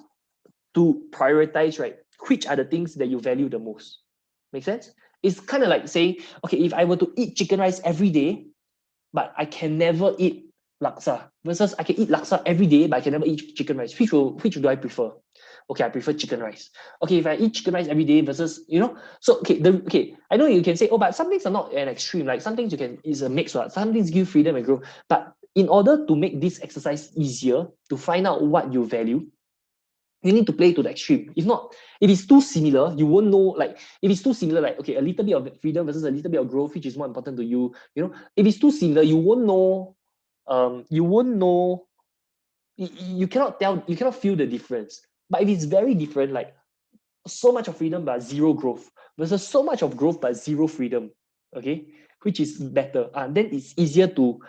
prioritize, right, which are the things that you value the most. Make sense? It's kind of like saying, okay, if I were to eat chicken rice every day, but I can never eat laksa, versus I can eat laksa every day, but I can never eat chicken rice. Which do I prefer? Okay, I prefer chicken rice. Okay, if I eat chicken rice every day versus, you know, so okay, I know you can say, oh, but some things are not an extreme. Like some things you can is a mix, right? Some things give freedom and growth. But in order to make this exercise easier, to find out what you value, you need to play to the extreme. If not, if it's too similar, you won't know. Like if it's too similar, like okay, a little bit of freedom versus a little bit of growth, which is more important to you. You know, if it's too similar, you won't know. You won't know. You cannot tell. You cannot feel the difference. But if it's very different, like so much of freedom but zero growth versus so much of growth but zero freedom, okay, which is better. Then it's easier to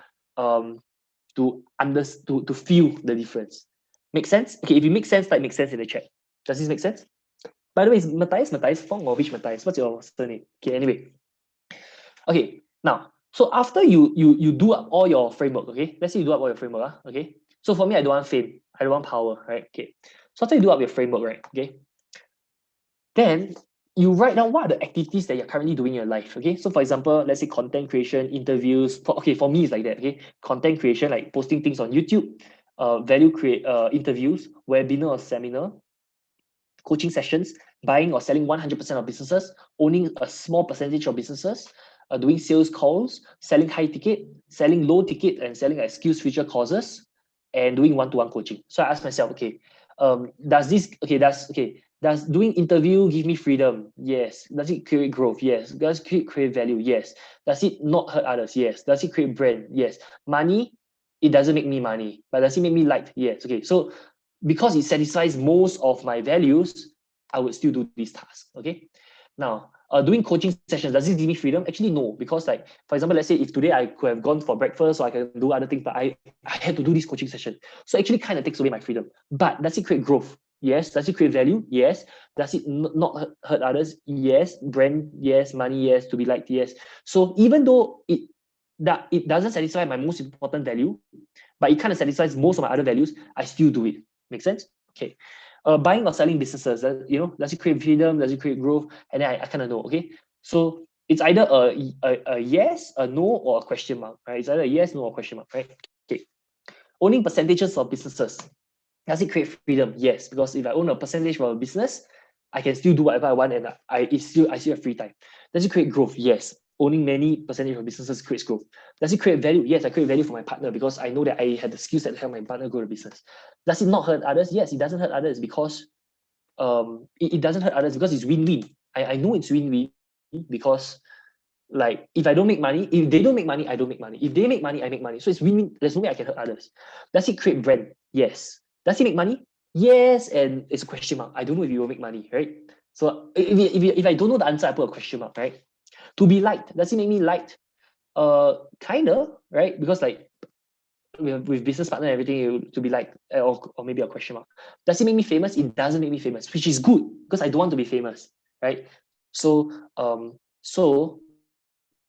feel the difference. Make sense? Okay, if it makes sense, like make sense in the chat. Does this make sense? By the way, is Matthias Fong or which Matthias? What's your surname? Okay, anyway. Okay, now, so after you do up all your framework, okay? Let's say you do up all your framework, okay? So for me, I don't want fame. I don't want power, right? Okay. So after you do up your framework, right? Okay. Then you write down what are the activities that you're currently doing in your life. Okay, so for example, let's say content creation, interviews. For me, it's like that. Okay, content creation, like posting things on YouTube, interviews, webinar or seminar, coaching sessions, buying or selling 100% of businesses, owning a small percentage of businesses, doing sales calls, selling high ticket, selling low ticket, and selling like skills future courses, and doing one-to-one coaching. So I asked myself, okay, does doing interview give me freedom? Yes. Does it create growth? Yes. Does it create value? Yes. Does it not hurt others? Yes. Does it create brand? Yes. Money, it doesn't make me money, but does it make me liked? Yes. Okay. So because it satisfies most of my values, I would still do this task. Okay. Now, doing coaching sessions, does it give me freedom? Actually, no, because like, for example, let's say if today I could have gone for breakfast or I can do other things, but I had to do this coaching session. So actually kind of takes away my freedom. But does it create growth? Yes. Does it create value? Yes. Does it not hurt others? Yes. Brand? Yes. Money? Yes. To be liked? Yes. So even though it doesn't satisfy my most important value, but it kind of satisfies most of my other values, I still do it. Make sense? Okay. Buying or selling businesses, does it create freedom? Does it create growth? And then I kind of know, okay? So it's either a yes, a no, or a question mark, right? It's either a yes, no, or question mark, right? Okay. Owning percentages of businesses, does it create freedom? Yes, because if I own a percentage of a business, I can still do whatever I want, and I still have free time. Does it create growth? Yes. Owning many percentage of businesses creates growth. Does it create value? Yes, I create value for my partner because I know that I had the skills that help my partner grow the business. Does it not hurt others? Yes, it doesn't hurt others because it doesn't hurt others because it's win-win. I know it's win-win because like if I don't make money, if they don't make money, I don't make money. If they make money, I make money. So it's win-win. There's no way I can hurt others. Does it create brand? Yes. Does it make money? Yes, and it's a question mark. I don't know if you will make money, right? So if I don't know the answer, I put a question mark, right? To be liked, does it make me liked? Kinda, right? Because like with business partner and everything, to be liked, or maybe a question mark. Does it make me famous? It doesn't make me famous, which is good because I don't want to be famous, right? So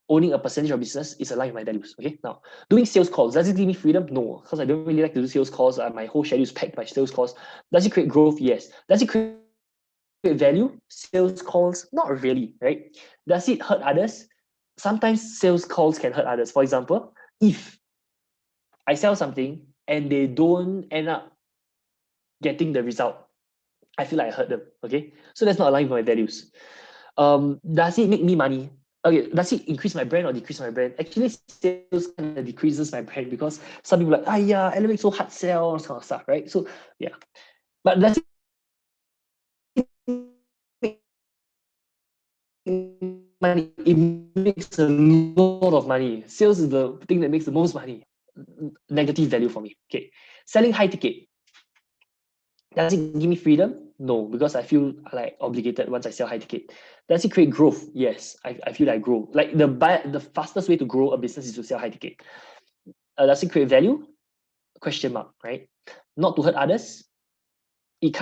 owning a percentage of business is aligned with my values. Okay, now doing sales calls, does it give me freedom? No, because I don't really like to do sales calls. My whole schedule is packed by sales calls. Does it create growth? Yes. Does it create value? Sales calls, not really, right? Does it hurt others? Sometimes sales calls can hurt others. For example, if I sell something and they don't end up getting the result, I feel like I hurt them. Okay, so that's not aligned with my values. Does it make me money? Okay, does it increase my brand or decrease my brand? Actually, sales kind of decreases my brand because some people are like, yeah, Elevate so hard sell, all kind of stuff, right? So yeah, but does it make money? It makes a lot of money. Sales is the thing that makes the most money. Negative value for me. Okay, selling high ticket. Does it give me freedom? No, because I feel like obligated once I sell high ticket. Does it create growth? Yes, I feel like I grow. Like the fastest way to grow a business is to sell high ticket. Does it create value? Question mark, right? Not to hurt others. It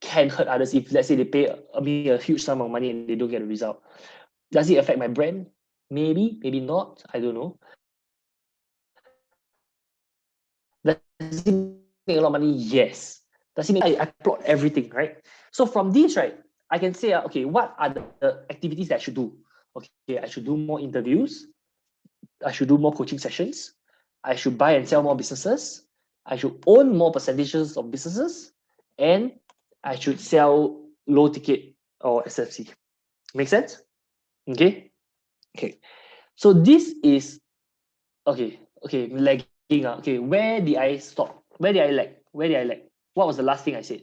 can hurt others if let's say they pay me a huge sum of money and they don't get a result. Does it affect my brand? Maybe, maybe not. I don't know. Does it make a lot of money? Yes. Does it make I plot everything, right? So from this, right, I can say, okay, what are the activities that I should do? Okay, I should do more interviews. I should do more coaching sessions. I should buy and sell more businesses. I should own more percentages of businesses. And I should sell low ticket or SFC. Make sense? Okay. Okay. So this is okay. Okay, lagging. Okay, where did I stop? Where did I lag? Where did I lag? What was the last thing I said?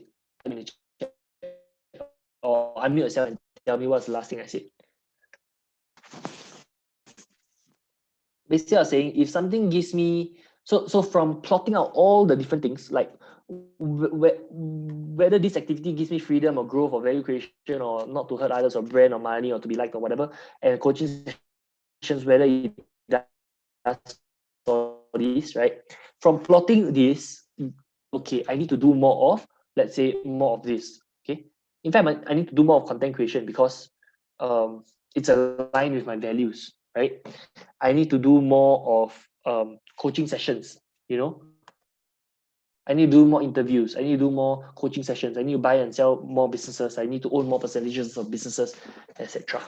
Or unmute yourself and tell me what's the last thing I said. Basically, I was saying if something gives me so from plotting out all the different things like whether this activity gives me freedom or growth or value creation or not to hurt others or brand or money or to be liked or whatever, and coaching sessions whether it does all this, right? From plotting this, okay, I need to do more of, let's say, more of this. Okay. In fact, I need to do more of content creation because it's aligned with my values, right? I need to do more of coaching sessions, I need to do more interviews. I need to do more coaching sessions. I need to buy and sell more businesses. I need to own more percentages of businesses, etc.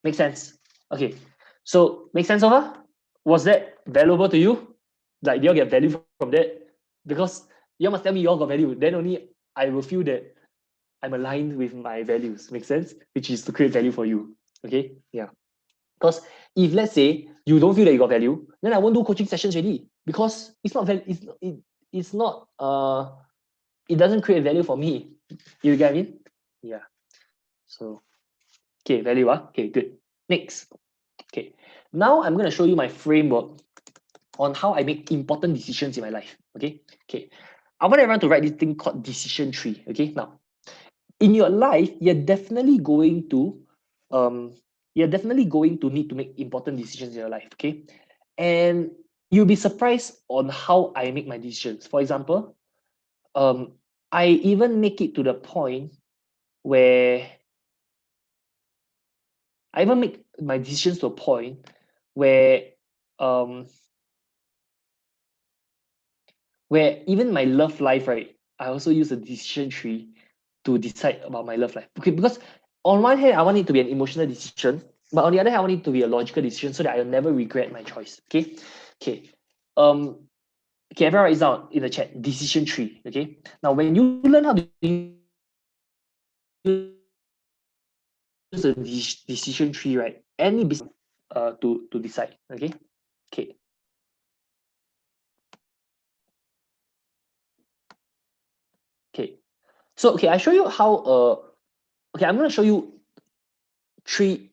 Make sense? Okay. So make sense, over? Was that valuable to you? Like, do you get value from that? Because you must tell me you all got value. Then only I will feel that I'm aligned with my values. Make sense? Which is to create value for you. Okay? Yeah. Because if let's say you don't feel that you got value, then I won't do coaching sessions already, because it's not it's not it doesn't create value for me. You get what I mean? Yeah. So okay, value. Okay, good. Next. Okay. Now I'm gonna show you my framework on how I make important decisions in my life. Okay. Okay. I want everyone to write this thing called decision tree. Okay. Now, in your life, you're definitely going to need to make important decisions in your life. Okay. And you'll be surprised on how I make my decisions. For example, I even make it to the point where I even make my decisions to a point where even my love life, right, I also use a decision tree to decide about my love life. Okay, because on one hand, I want it to be an emotional decision, but on the other hand, I want it to be a logical decision so that I'll never regret my choice. Okay. Okay. Okay, everyone write down in the chat, decision tree. Okay. Now, when you learn how to use a decision tree, right, any business to decide. Okay. Okay. Okay. So okay, I show you how okay, I'm gonna show you three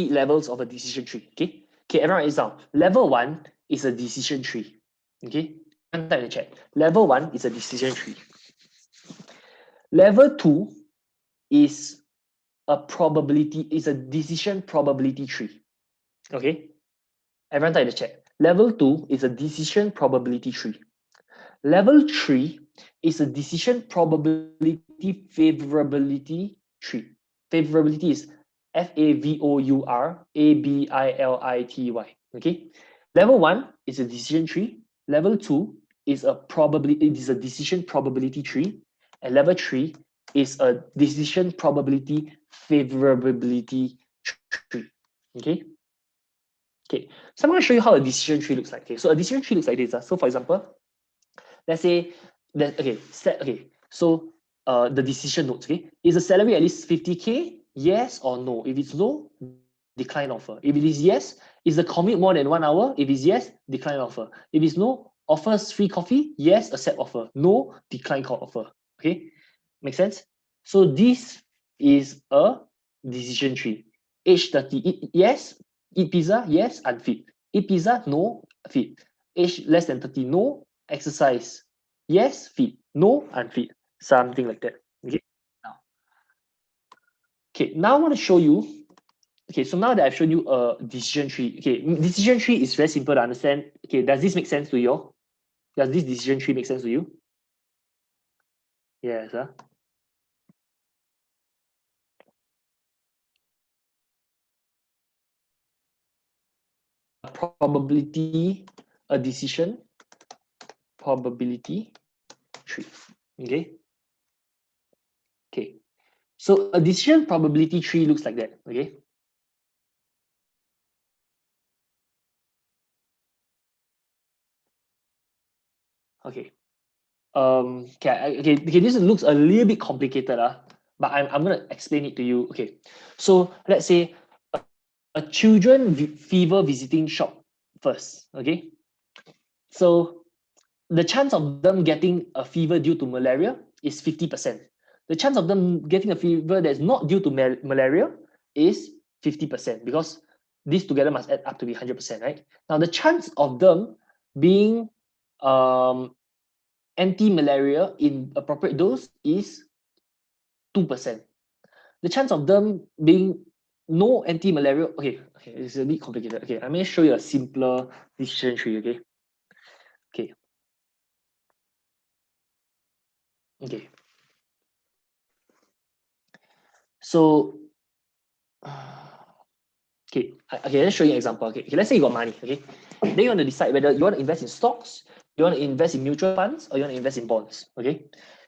levels of a decision tree. Okay. Okay, everyone write down. Level 1 is a decision tree. Okay. And type in the chat. Level 1 is a decision tree. Level 2 is a decision probability tree. Okay. Everyone type in the chat. Level 2 is a decision probability tree. Level 3 is a decision probability favorability tree. Favorability is FAVOURABILITY. Okay. Level 1 is a decision tree. Level 2 is a decision probability tree. And level 3 is a decision probability favorability tree. Okay. Okay. So I'm going to show you how a decision tree looks like. Okay. So a decision tree looks like this. So for example, let's say that so the decision notes, okay, is the salary at least 50K? Yes or no? If it's no, decline offer. If it is yes, is the commute more than 1 hour? If it's yes, decline offer. If it's no, offers free coffee? Yes, accept offer. No, decline offer. Okay, make sense? So this is a decision tree. Age 30, yes. Eat pizza? Yes, unfit. Eat pizza? No, fit. Age less than 30, no. Exercise? Yes, fit. No, unfit. Something like that. Okay. Now I want to show you. Okay, so now that I've shown you a decision tree, okay, decision tree is very simple to understand. Okay, does this make sense to you? Does this decision tree make sense to you? Yes. A decision probability tree. Okay. Okay. So a decision probability tree looks like that. Okay. Okay. Okay, this looks a little bit complicated, but I'm gonna explain it to you. Okay. So let's say a children fever visiting shop first. Okay. So the chance of them getting a fever due to malaria is 50%. The chance of them getting a fever that's not due to malaria is 50%, because these together must add up to be 100%, right? Now the chance of them being anti-malaria in appropriate dose is 2%. The chance of them being no anti-malaria, okay, it's a bit complicated. Okay, I'm going to show you a simpler decision tree. Okay. So, let's show you an example. Okay, let's say you got money. Okay, then you want to decide whether you want to invest in stocks, you want to invest in mutual funds, or you want to invest in bonds. Okay.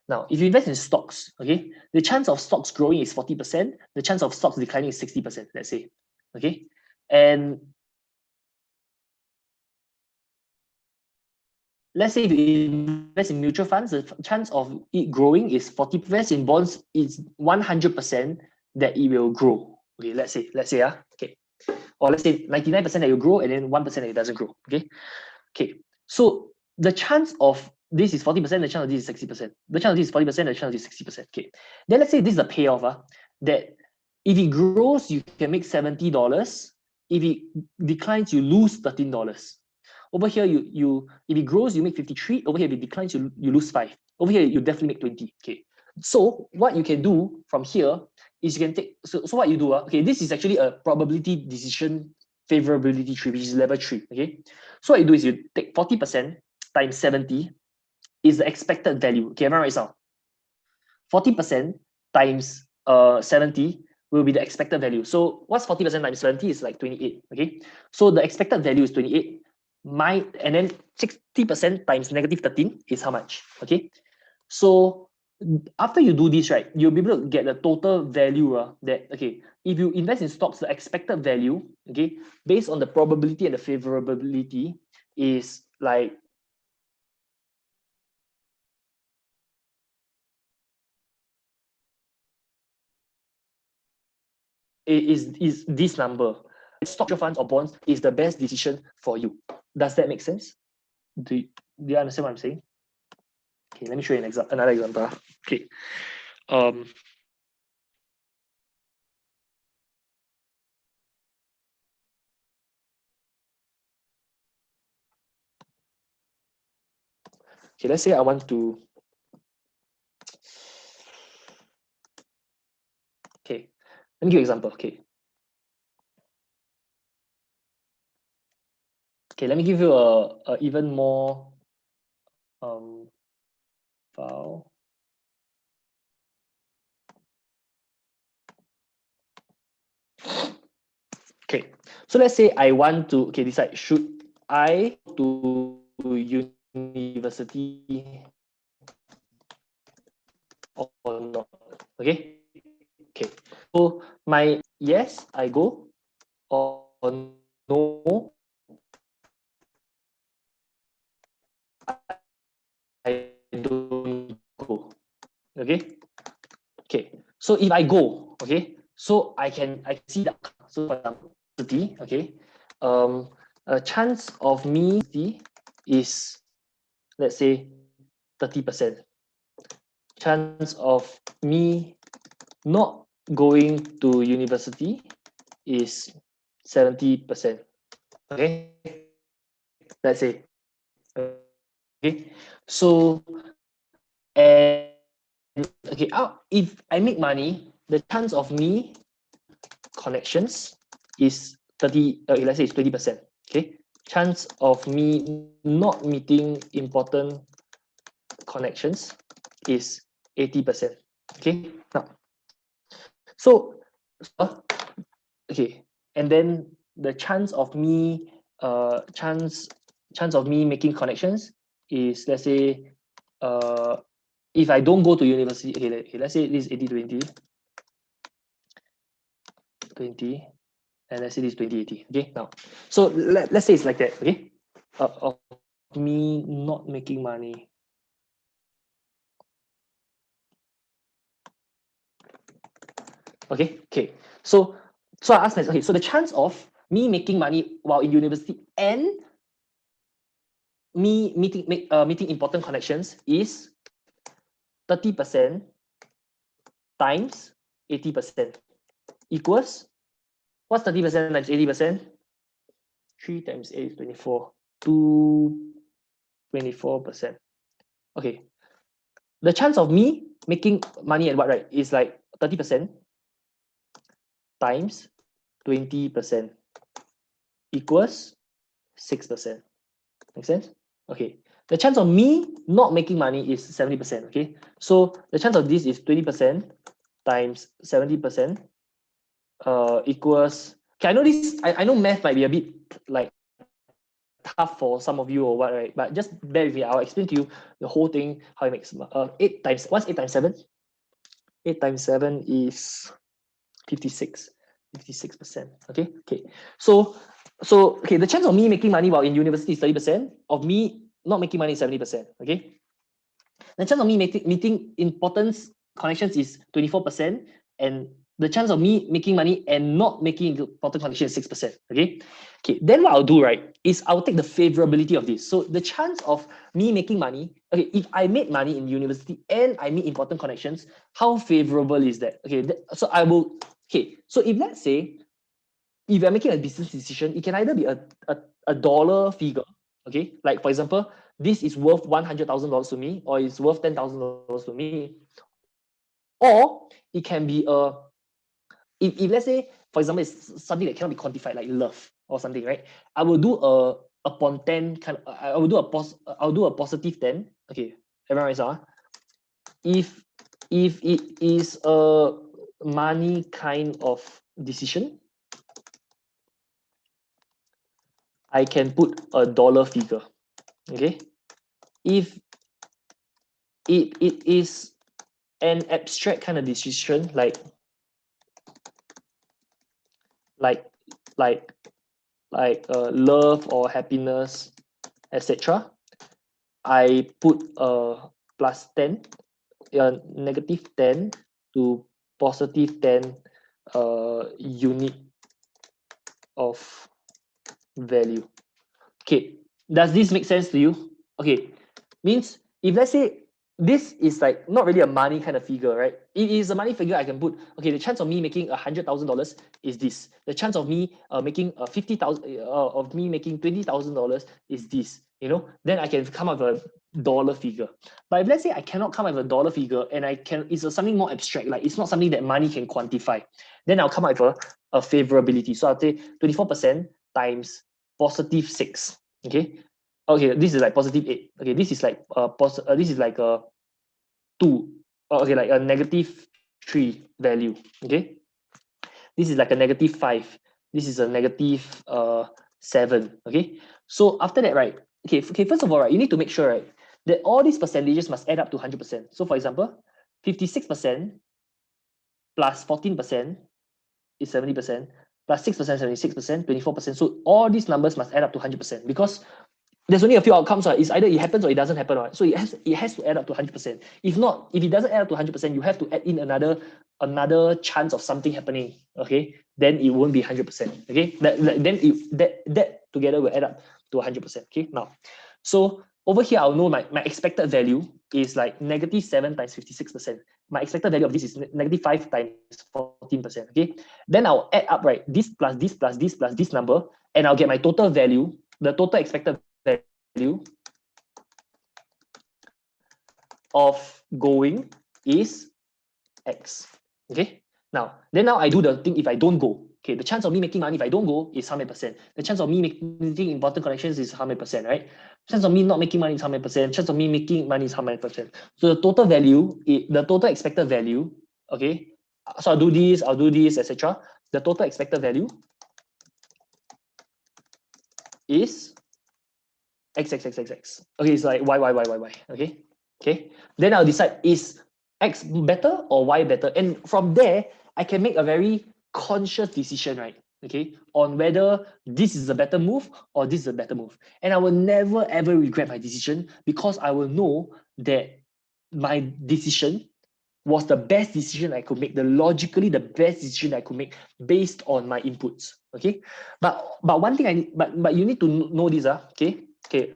Now, if you invest in stocks, okay, the chance of stocks growing is 40%. The chance of stocks declining is 60%. Let's say, okay, and let's say if you invest in mutual funds, the chance of it growing is 40%. Invest in bonds is 100% that it will grow. Okay, let's say, okay. or let's say 99% that you grow and then 1% that it doesn't grow. Okay. So the chance of this is 40%, the chance of this is 60%. The chance of this is 40%, the chance of this is 60%. Okay. Then let's say this is a payoff. That if it grows, you can make $70. If it declines, you lose $13. Over here, you if it grows, you make 53. Over here, if it declines, you lose 5. Over here, you definitely make 20. Okay. So what you can do from here is you can take, so what you do, okay, this is actually a probability decision favorability tree, which is level 3. Okay. So what you do is you take 40% times 70 is the expected value. Okay, everyone write down. 40% times 70 will be the expected value. So what's 40% times 70 is like 28. Okay. So the expected value is 28. And then 60% times negative 13 is how much? Okay. So after you do this, right, you'll be able to get the total value that, okay, if you invest in stocks, the expected value, okay, based on the probability and the favorability is like is this number. Stock funds or bonds is the best decision for you. Does that make sense? Do you understand what I'm saying? Okay, let me show you another example. Okay. Okay, let's say I want to, okay, let me give you an example. Okay, let me give you a even more file. Okay, so let's say I want to, okay, decide, should I go to university or not? Okay. So my yes, I go, or no, I don't go. Okay. So if I go, okay, so I see the, so for example, okay, a chance of me is, let's say, 30%. Chance of me not going to university is 70%. Okay, let's say. Okay, so and okay, if I make money, the chance of me connections is 30. Let's say it's 20%. Okay, chance of me not meeting important connections is 80%. Okay, now, so okay, and then the chance of me chance of me making connections is, let's say, if I don't go to university, okay, let's say this is 80-20, 20, and let's say this is 20-80. Okay, now, so let's say it's like that. Okay, of me not making money. Okay. So I asked myself, okay, so the chance of me making money while in university and me meeting important connections is 30% times 80% equals, what's 30% times 80%? 3 times 8 is 24. 24%. Okay. The chance of me making money at what, right, is like 30% times 20% equals 6%. Make sense? Okay. The chance of me not making money is 70%. Okay. So the chance of this is 20% times 70% equals, okay, I know this, I know math might be a bit like tough for some of you or what, right? But just bear with me. I'll explain to you the whole thing, how it makes 8 times, what's 8 times 7? 8 times 7 is 56%. Okay. So okay, the chance of me making money while in university is 30%, of me not making money is 70%. Okay. The chance of me meeting important connections is 24%, and The chance of me making money and not making important connection is 6%. Okay. Okay. Then what I'll do, right, is I'll take the favorability of this. So the chance of me making money, okay, if I made money in university and I meet important connections, how favorable is that? Okay. So I will, okay. So if let's say, if you're making a business decision, it can either be a dollar figure. Okay. Like for example, this is worth $100,000 to me, or it's worth $10,000 to me, or it can be if let's say, for example, it's something that cannot be quantified, like love or something, right? I will do a upon 10 kind of, I will do I'll do a positive 10. Okay, everyone is on. If it is a money kind of decision, I can put a dollar figure. Okay. If it is an abstract kind of decision, like like love or happiness, etc., I put plus 10, negative 10 to positive 10 unit of value. Okay, does this make sense to you? Okay, means if let's say this is like not really a money kind of figure, right? It is a money figure I can put, okay, the chance of me making $100,000 is this. The chance of me making 50,000 of me making $20,000 is this, you know, then I can come up with a dollar figure. But if let's say I cannot come up with a dollar figure and it's something more abstract, like it's not something that money can quantify, then I'll come up with a favorability. So I'll say 24% times positive 6. Okay. Okay, this is like positive 8. Okay, this is like this is like a 2. Okay, like a negative 3 value. Okay. This is like a negative 5. This is a negative 7. Okay. So after that, right? Okay, first of all, right, you need to make sure, right, that all these percentages must add up to 100%. So for example, 56% plus 14% is 70%, plus 6%, 76%, 24%. So all these numbers must add up to 100%, because there's only a few outcomes. Right? It's either it happens or it doesn't happen. Right? So it has to add up to 100%. If not, if it doesn't add up to 100%, you have to add in another chance of something happening. Okay, then it won't be 100%. Okay, that together will add up to 100%. Okay, now, so over here I'll know my expected value is like -7 times 56%. My expected value of this is -5 times 14%. Okay, then I'll add up, right, this plus this plus this plus this number, and I'll get my total value. The total expected value of going is X. Okay. Now I do the thing if I don't go. Okay, the chance of me making money if I don't go is 100%. The chance of me making important connections is 100%, right? Chance of me not making money is 100%. Chance of me making money is 100%. So the total value, the total expected value, okay. So I'll do this, etc. The total expected value is X, X, X, X, X. Okay, it's like Y, Y, Y, Y, Y. Okay. Okay. Then I'll decide, is X better or Y better? And from there, I can make a very conscious decision, right? Okay, on whether this is a better move or this is a better move. And I will never ever regret my decision, because I will know that my decision was the best decision I could make, logically the best decision I could make based on my inputs. Okay. But one thing but you need to know this, okay. Okay.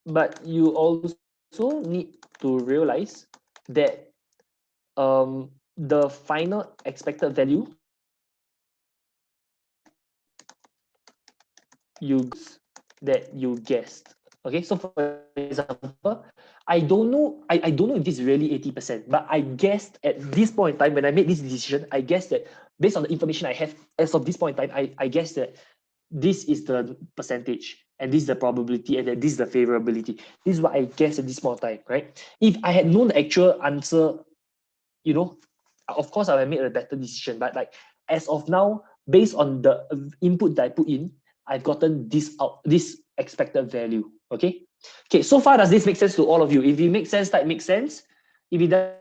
But you also need to realize that the final expected value you guessed. Okay, so for example, I don't know if this is really 80%, but I guessed at this point in time when I made this decision, I guessed that based on the information I have as of this point in time, I guessed that this is the percentage, and this is the probability, and then this is the favorability. This is what I guessed at this point in time, right? If I had known the actual answer, you know, of course I would have made a better decision. But like as of now, based on the input that I put in, I've gotten this expected value. Okay. Okay. So far, does this make sense to all of you? If it makes sense, that makes sense. If it does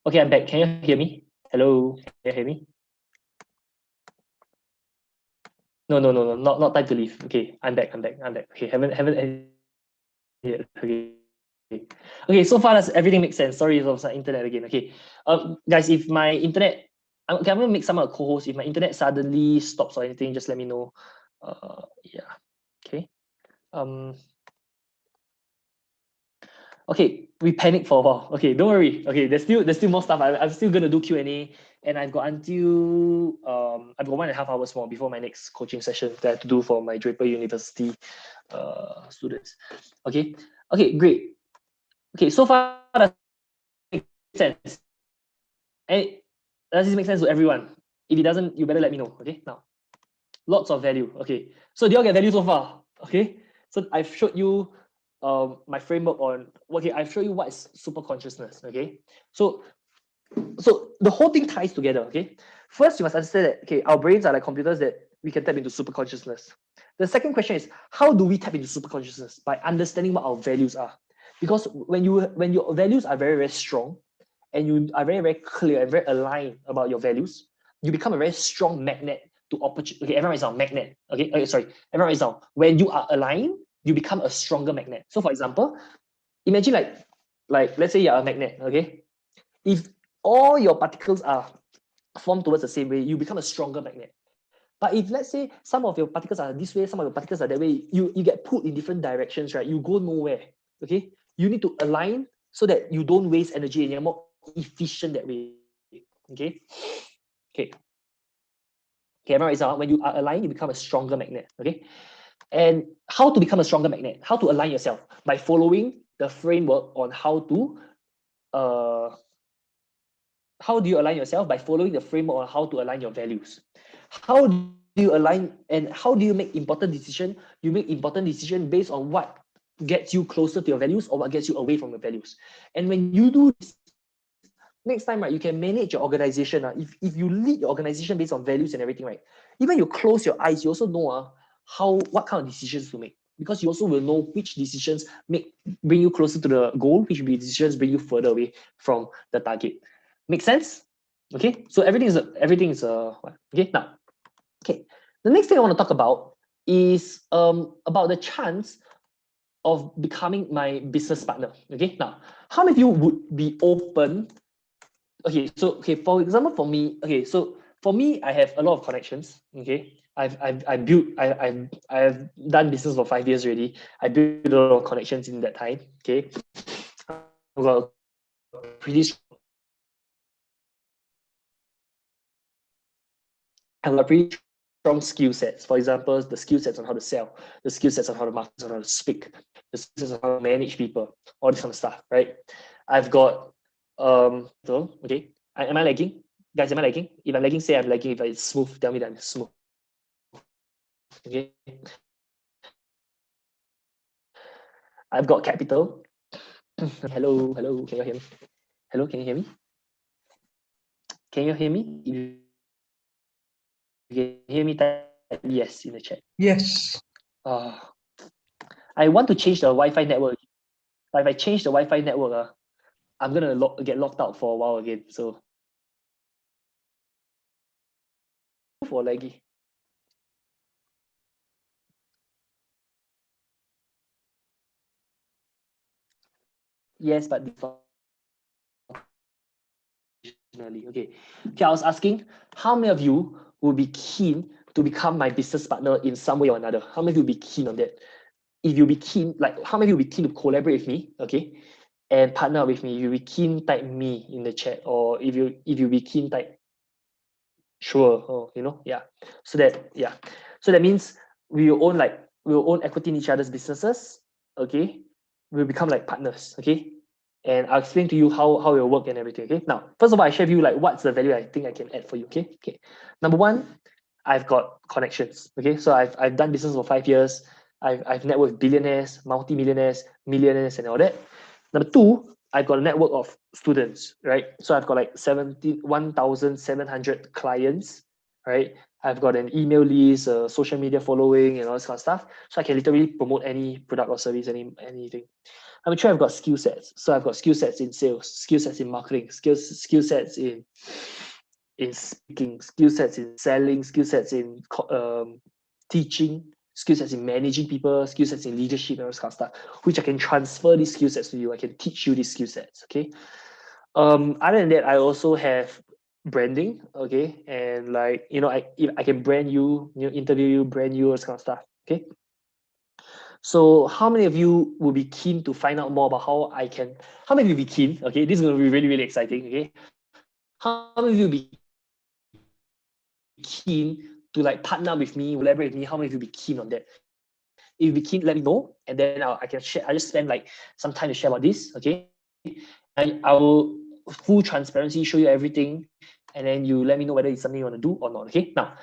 Okay, I'm back. Can you hear me? Hello, can you hear me? No, not time to leave. Okay, I'm back. Okay, haven't yet. Okay, so far does everything make sense? Sorry, it was my internet again. Okay, guys, if my internet, I'm gonna make some of the co-hosts. If my internet suddenly stops or anything, just let me know. Yeah. Okay. Okay, we panicked for a while. Okay, don't worry. Okay, there's still more stuff. I'm still gonna do Q&A, and I've got until I've got 1.5 hours more before my next coaching session that I have to do for my Draper University students. Okay, great. Okay, so far does it make sense? And does this make sense to everyone? If it doesn't, you better let me know. Okay, now lots of value. Okay, so do you all get value so far? Okay, so I've showed you my framework on, okay, I've showed you what is super consciousness. Okay, so the whole thing ties together. Okay, first you must understand that, okay, our brains are like computers that we can tap into super consciousness. The second question is, how do we tap into super consciousness? By understanding what our values are. Because when your values are very, very strong, and you are very, very clear and very aligned about your values, you become a very strong magnet to opportunity. Okay, everyone is on magnet. Okay, sorry, everyone is on. When you are aligned, you become a stronger magnet. So for example, imagine like let's say you're a magnet. Okay, if all your particles are formed towards the same way, you become a stronger magnet. But if let's say some of your particles are this way, some of your particles are that way, you get pulled in different directions, right? You go nowhere. Okay, you need to align so that you don't waste energy and you're more efficient that way. Okay, everyone is when you are aligned, you become a stronger magnet. Okay, and how to become a stronger magnet? How to align yourself? By following the framework on how do you align yourself? By following the framework on how to align your values. How do you align and how do you make important decision? You make important decision based on what gets you closer to your values or what gets you away from your values. And when you do this, next time, right, you can manage your organization. If you lead your organization based on values and everything, right, even you close your eyes, you also know what kind of decisions to make, because you also will know which decisions bring you closer to the goal, which decisions bring you further away from the target. Make sense? Okay, so everything is okay. Now, okay, the next thing I want to talk about is about the chance of becoming my business partner. Okay, now, how many of you would be open? Okay, so okay, for example, for me, okay, so for me, I have a lot of connections. Okay, I've done business for 5 years already. I built a lot of connections in that time. Okay, I've got pretty strong skill sets. For example, the skill sets on how to sell, the skill sets on how to market, on how to speak, the skill sets on how to manage people, all this kind of stuff, right? I've got so okay. Am I lagging? Guys, am I lagging? If I'm lagging, say I'm lagging. If it's smooth, tell me that I'm smooth. Okay. I've got capital. Hello, can you hear me? Hello, can you hear me? Can you hear me? If you can hear me, type yes in the chat. Yes. I want to change the Wi-Fi network. But if I change the Wi-Fi network, I'm gonna get locked out for a while again. So for laggy. Yes, but okay. I was asking, how many of you will be keen to become my business partner in some way or another? How many of you will be keen on that? If you'll be keen, like how many of you will be keen to collaborate with me, okay, and partner with me? You'll be keen, type me in the chat, or if you be keen, type Sure. Oh, yeah. So that means we'll own equity in each other's businesses. Okay. We'll become like partners. Okay. And I'll explain to you how it will work and everything. Okay. Now, first of all, I share with you like what's the value I think I can add for you. Okay. Okay. Number one, I've got connections. Okay. So I've done business for 5 years. I've networked billionaires, multi-millionaires, millionaires, and all that. Number two, I've got a network of students, right? So I've got like 1,700 clients, right? I've got an email list, social media following, and all this kind of stuff. So I can literally promote any product or service, anything. I'm sure I've got skill sets. So I've got skill sets in sales, skill sets in marketing, skill sets in speaking, skill sets in selling, skill sets in teaching, skill sets in managing people, skill sets in leadership, and all this kind of stuff, which I can transfer these skill sets to you. I can teach you these skill sets. Okay. Other than that, I also have branding. Okay. And like, I can brand you, interview you, brand you, all this kind of stuff. Okay. So how many of you will be keen to find out more about how many of you will be keen? Okay. This is going to be really, really exciting. Okay. How many of you will be keen to like partner with me, collaborate with me? How many of you will be keen on that? If you be keen, let me know, and then I can share. I just spend like some time to share about this. Okay, I will full transparency show you everything, and then you let me know whether it's something you want to do or not. Okay, now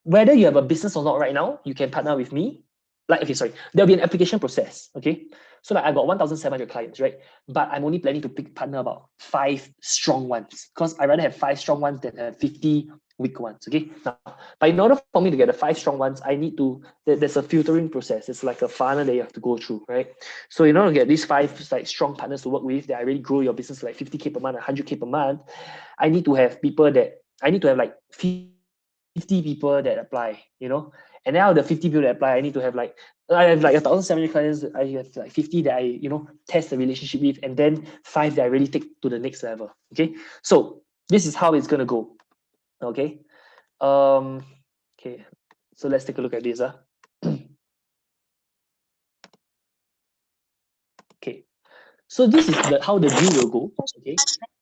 whether you have a business or not right now, you can partner with me. Like, okay, sorry, there'll be an application process. Okay, so like I got 1,700 clients, right? But I'm only planning to partner about 5 strong ones, because I rather have 5 strong ones than have 50 weak ones. Okay, now, but in order for me to get the 5 strong ones, I need to, there's a filtering process. It's like a funnel that you have to go through, right? So in order to get these 5 like strong partners to work with, that I really grow your business like 50K per month, 100K per month, I need to have like 50 people that apply, and now the 50 people that apply, I have like 1,700 clients. I have like 50 that I test the relationship with, and then 5 that I really take to the next level. Okay, so this is how it's gonna go. Okay, okay, so let's take a look at this. Okay, so this is how the deal will go. Okay,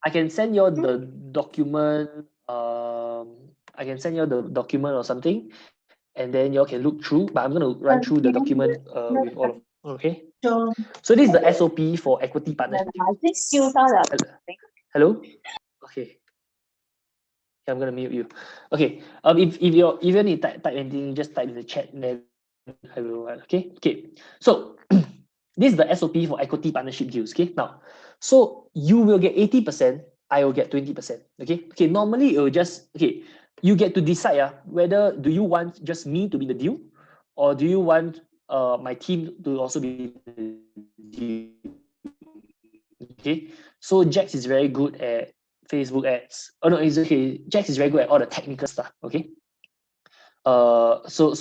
I can send you the document. I can send you the document or something, and then you all can look through. But I'm gonna run through the document with all of. Okay. So this is the SOP for equity partnership. Hello. Okay. I'm gonna mute you. Okay. If you even need type anything, just type in the chat, and then I will. Okay. Okay. So this is the SOP for equity partnership deals. Okay. Now, so you will get 80%. I will get 20%. Okay. Okay. Normally, it will just okay. You get to decide whether do you want just me to be the deal, or do you want my team to also be the deal. Okay. So Jax is very good at Facebook ads. Oh no, it's okay. Jax is very good at all the technical stuff. Okay. So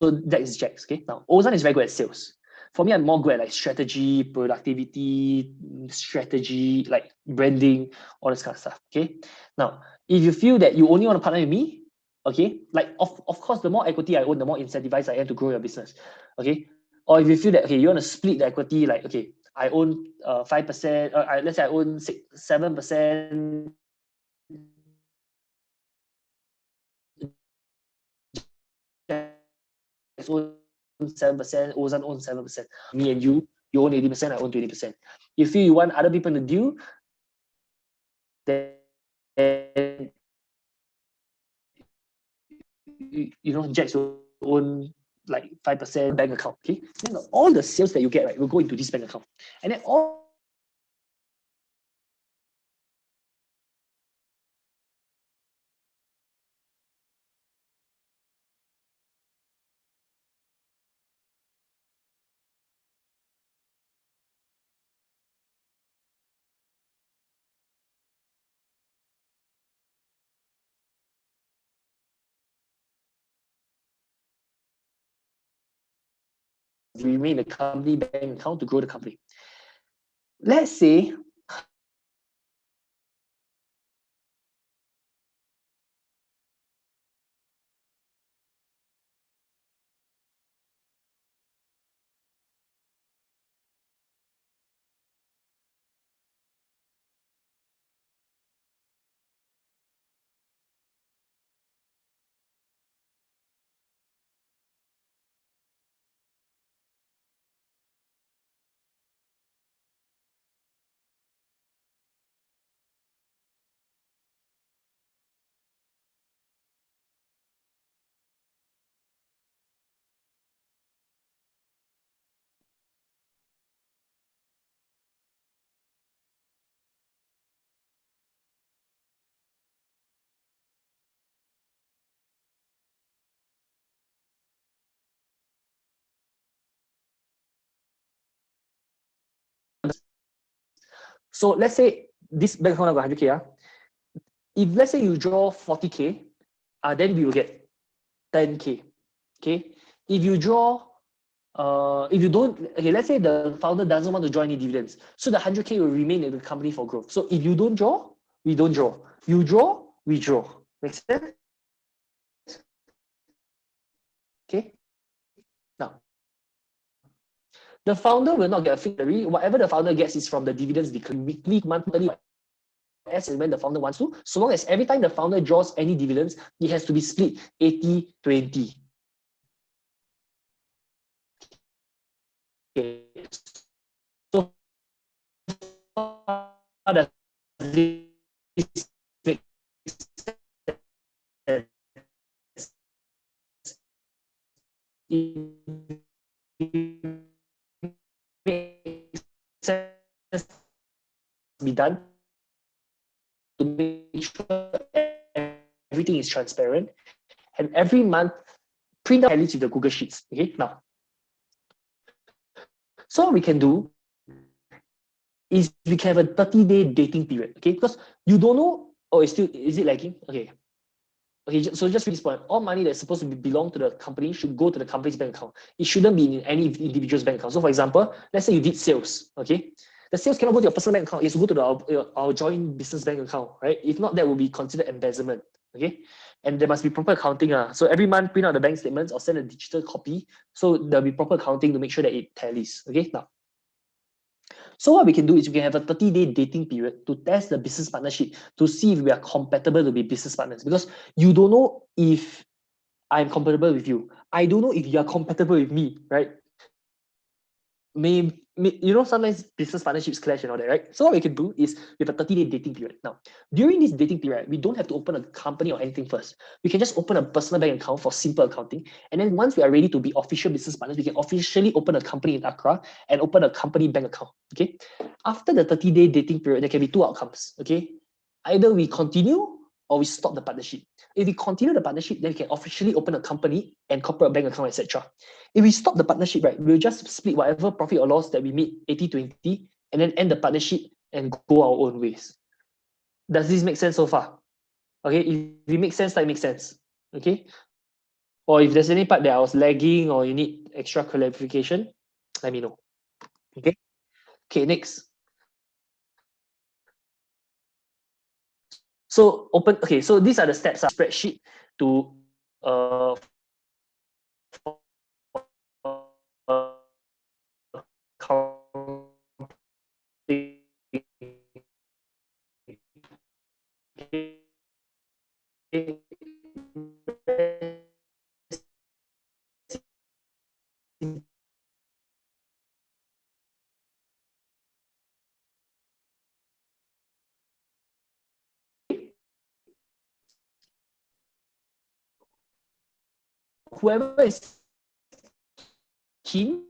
that is Jax. Okay. Now Ozan is very good at sales. For me, I'm more good at like strategy, productivity, strategy, like branding, all this kind of stuff. Okay. Now, if you feel that you only want to partner with me, okay, like of course, the more equity I own, the more incentivized I am to grow your business. Okay. Or if you feel that okay, you want to split the equity, like okay, I own 5%, let's say I own 7%, own 7%, Ozan owns 7%. Me and you own 80%, I own 20%. If you want other people to do, then Jax will own like 5% bank account. Okay, then all the sales that you get right will go into this bank account, and then all remain in the company bank account to grow the company. Let's say So let's say this bank account got 100K. If let's say you draw 40K, then we will get 10K. Okay. If you draw, if you don't, okay, let's say the founder doesn't want to draw any dividends, so the 100K will remain in the company for growth. So if you don't draw, we don't draw. You draw, we draw. Makes sense? Okay. Now, the founder will not get a fixed salary. Whatever the founder gets is from the dividends declared weekly, monthly, as and when the founder wants to. So long as every time the founder draws any dividends, it has to be split 80-20. Okay. So far does this make sense? Be done to make sure everything is transparent, and every month print out tallies with the Google Sheets. Okay, now, so what we can do is we can have a 30-day dating period. Okay, because you don't know, oh, is it lagging? Okay. Okay, so just for this point, all money that's supposed to belong to the company should go to the company's bank account. It shouldn't be in any individual's bank account. So for example, let's say you did sales, okay? The sales cannot go to your personal bank account, it's go to our joint business bank account, right? If not, that will be considered embezzlement, okay? And there must be proper accounting. So every month, print out the bank statements or send a digital copy. So there'll be proper accounting to make sure that it tallies, okay? Now, so what we can do is we can have a 30-day dating period to test the business partnership to see if we are compatible to be business partners, because you don't know if I'm compatible with you. I don't know if you are compatible with me, right? Sometimes business partnerships clash and all that, right? So what we can do is we have a 30-day dating period. Now, during this dating period, we don't have to open a company or anything first. We can just open a personal bank account for simple accounting. And then once we are ready to be official business partners, we can officially open a company in Accra and open a company bank account, okay? After the 30-day dating period, there can be two outcomes, okay? Either we continue or we stop the partnership. If we continue the partnership, then we can officially open a company and corporate bank account, etc. If we stop the partnership, right, we'll just split whatever profit or loss that we made 80-20 and then end the partnership and go our own ways. Does this make sense so far? Okay, if it makes sense, that makes sense. Okay. Or if there's any part that I was lagging or you need extra clarification, let me know. Okay. Okay, next. So so these are the steps of spreadsheet to whoever is keen,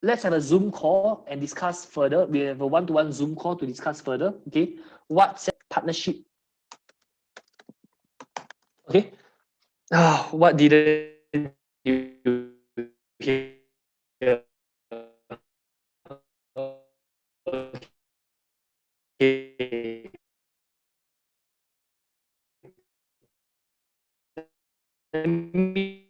let's have a Zoom call and discuss further. We have a one-to-one Zoom call to discuss further. Okay, WhatsApp partnership. Okay, what didn't you hear? Okay. Let me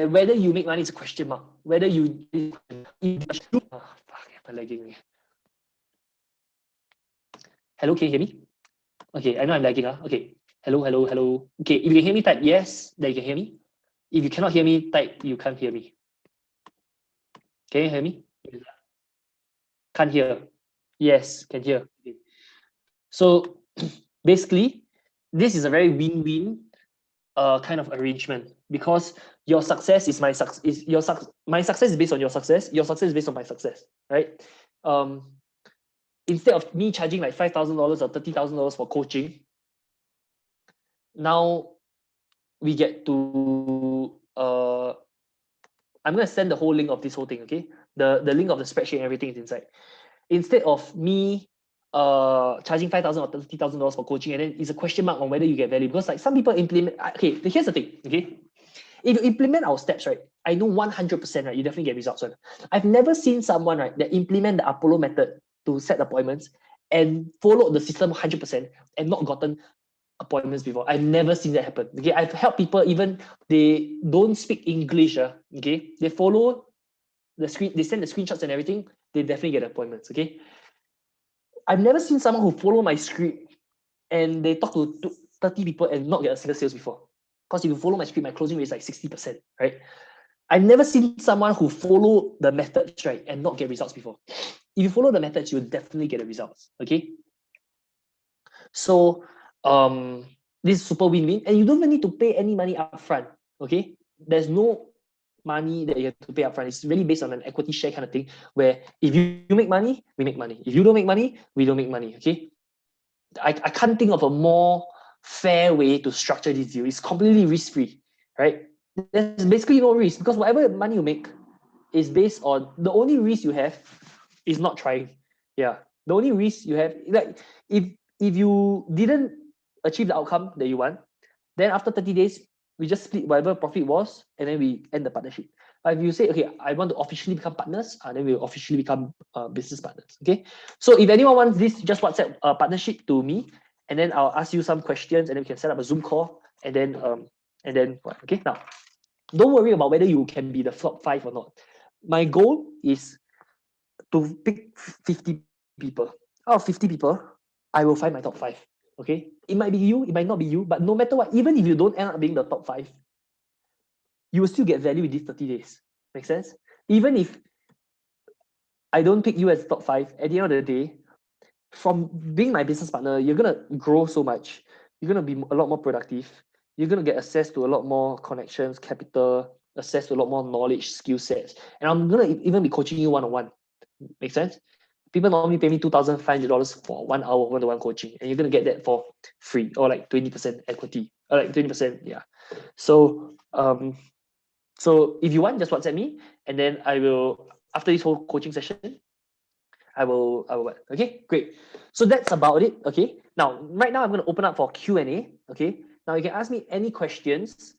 whether you make money is a question mark. Whether you I'm lagging. Hello, can you hear me? Okay, I know I'm lagging. Okay. Hello, hello, hello. Okay, if you can hear me, type yes, then you can hear me. If you cannot hear me, type you can't hear me. Can you hear me? Can't hear. Yes, can hear. Okay. So basically, this is a very win-win kind of arrangement, because your success is my success. My success is based on your success. Your success is based on my success, right? Instead of me charging like $5,000 or $30,000 for coaching, now we get to I'm gonna send the whole link of this whole thing, okay? The link of the spreadsheet and everything is inside. Instead of me charging $5,000 or $30,000 for coaching, and then it's a question mark on whether you get value, because like some people implement. Okay, here's the thing, okay? If you implement our steps, right, I know 100%, right, you definitely get results. Right? I've never seen someone, right, that implement the Apollo method to set appointments and follow the system 100% and not gotten appointments before. I've never seen that happen. Okay, I've helped people even they don't speak English. Okay, they follow the screen, they send the screenshots and everything. They definitely get appointments. Okay, I've never seen someone who follow my script and they talk to 30 people and not get a single sales before. Because if you follow my script, my closing rate is like 60%, right? I've never seen someone who follow the methods, right, and not get results before. If you follow the methods, you'll definitely get the results. Okay. So this is super win-win, and you don't even need to pay any money upfront. Okay. There's no money that you have to pay upfront. It's really based on an equity share kind of thing, where if you make money, we make money. If you don't make money, we don't make money. Okay. I can't think of a more fair way to structure this deal. It's completely risk-free, right? There's basically no risk, because whatever money you make is based on, the only risk you have is not trying. Yeah. The only risk you have, like if you didn't achieve the outcome that you want, then after 30 days, we just split whatever profit was, and then we end the partnership. But if you say, okay, I want to officially become partners, then we'll officially become business partners. Okay. So if anyone wants this, just WhatsApp partnership to me, and then I'll ask you some questions, and then we can set up a Zoom call, and then what? Okay. Now, don't worry about whether you can be the top 5 or not. My goal is to pick 50 people. Out of 50 people, I will find my top 5. Okay, it might be you, it might not be you, but no matter what, even if you don't end up being the top 5, you will still get value in these 30 days. Make sense? Even if I don't pick you as top 5, at the end of the day, from being my business partner, you're gonna grow so much. You're gonna be a lot more productive. You're gonna get access to a lot more connections, capital, access to a lot more knowledge, skill sets. And I'm gonna even be coaching you one-on-one. Make sense? People normally pay me $2,500 for 1 hour one-to-one coaching, and you're gonna get that for free, or like 20% equity, or like 20%. Yeah. So so if you want, just WhatsApp me, and then I will, after this whole coaching session, I will okay, great. So that's about it. Okay. Now, right now I'm gonna open up for Q&A. Okay. Now you can ask me any questions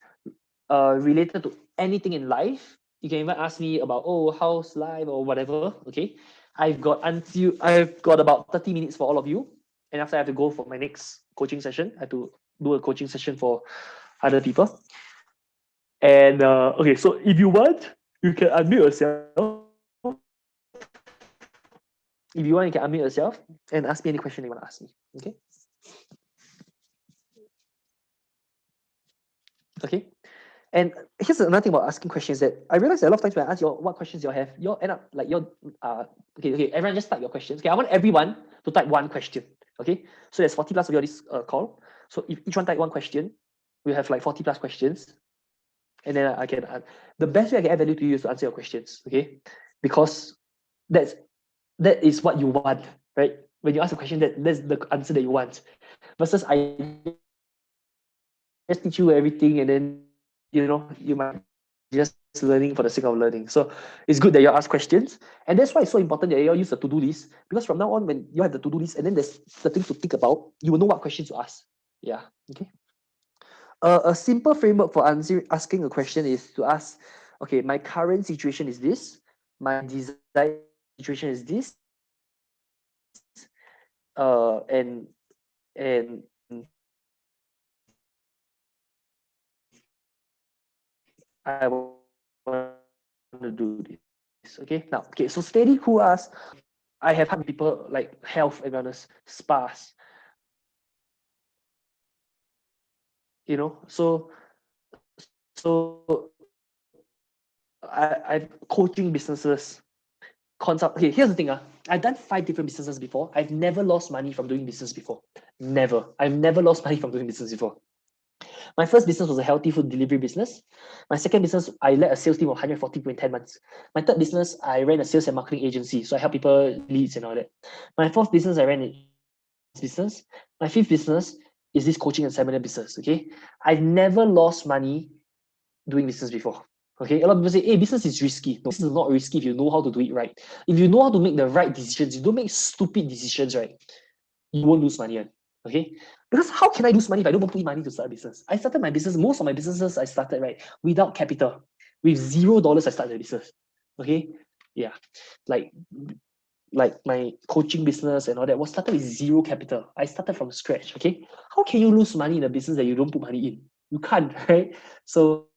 related to anything in life. You can even ask me about, oh, how's life or whatever. Okay. I've got about 30 minutes for all of you. And after I have to go for my next coaching session, I have to do a coaching session for other people. And okay, so if you want, you can unmute yourself. If you want, you can unmute yourself and ask me any question you want to ask me. Okay. Okay. And here's another thing about asking questions, that I realize that a lot of times when I ask you what questions you have, you end up like okay, everyone just type your questions. Okay, I want everyone to type one question. Okay, so there's 40 plus of you on this call. So if each one type one question, we have like 40 plus questions. And then I can, the best way I can add value to you is to answer your questions. Okay, because that is what you want, right? When you ask a question, that's the answer that you want. Versus I just teach you everything, and then you might just learning for the sake of learning. So it's good that you ask questions, and that's why it's so important that you use the to-do list, because from now on, when you have the to-do list and then there's the things to think about, you will know what questions to ask. Yeah. Okay. A simple framework for asking a question is to ask, okay, my current situation is this, my desired situation is this, and I want to do this. Okay. Now, okay, so steady who asks, I have had people like health and wellness, spas, so I've coaching businesses, consult. Okay, here's the thing. I've done 5 different businesses before. I've never lost money from doing business before. Never. I've never lost money from doing business before. My first business was a healthy food delivery business. My second business, I led a sales team of 140 people in 10 months. My third business, I ran a sales and marketing agency. So I help people leads and all that. My fourth business, I ran a business. My fifth business, is this coaching and seminar business. Okay, I've never lost money doing business before. Okay, a lot of people say, hey, business is risky. No, business is not risky if you know how to do it right. If you know how to make the right decisions, you don't make stupid decisions, right? You won't lose money. Okay, because how can I lose money if I don't put money to start a business? I started my business, most of my businesses I started, right, without capital. With $0, I started a business. Okay, yeah, like my coaching business and all that was started with zero capital. I started from scratch. Okay, how can you lose money in a business that you don't put money in? You can't, right? So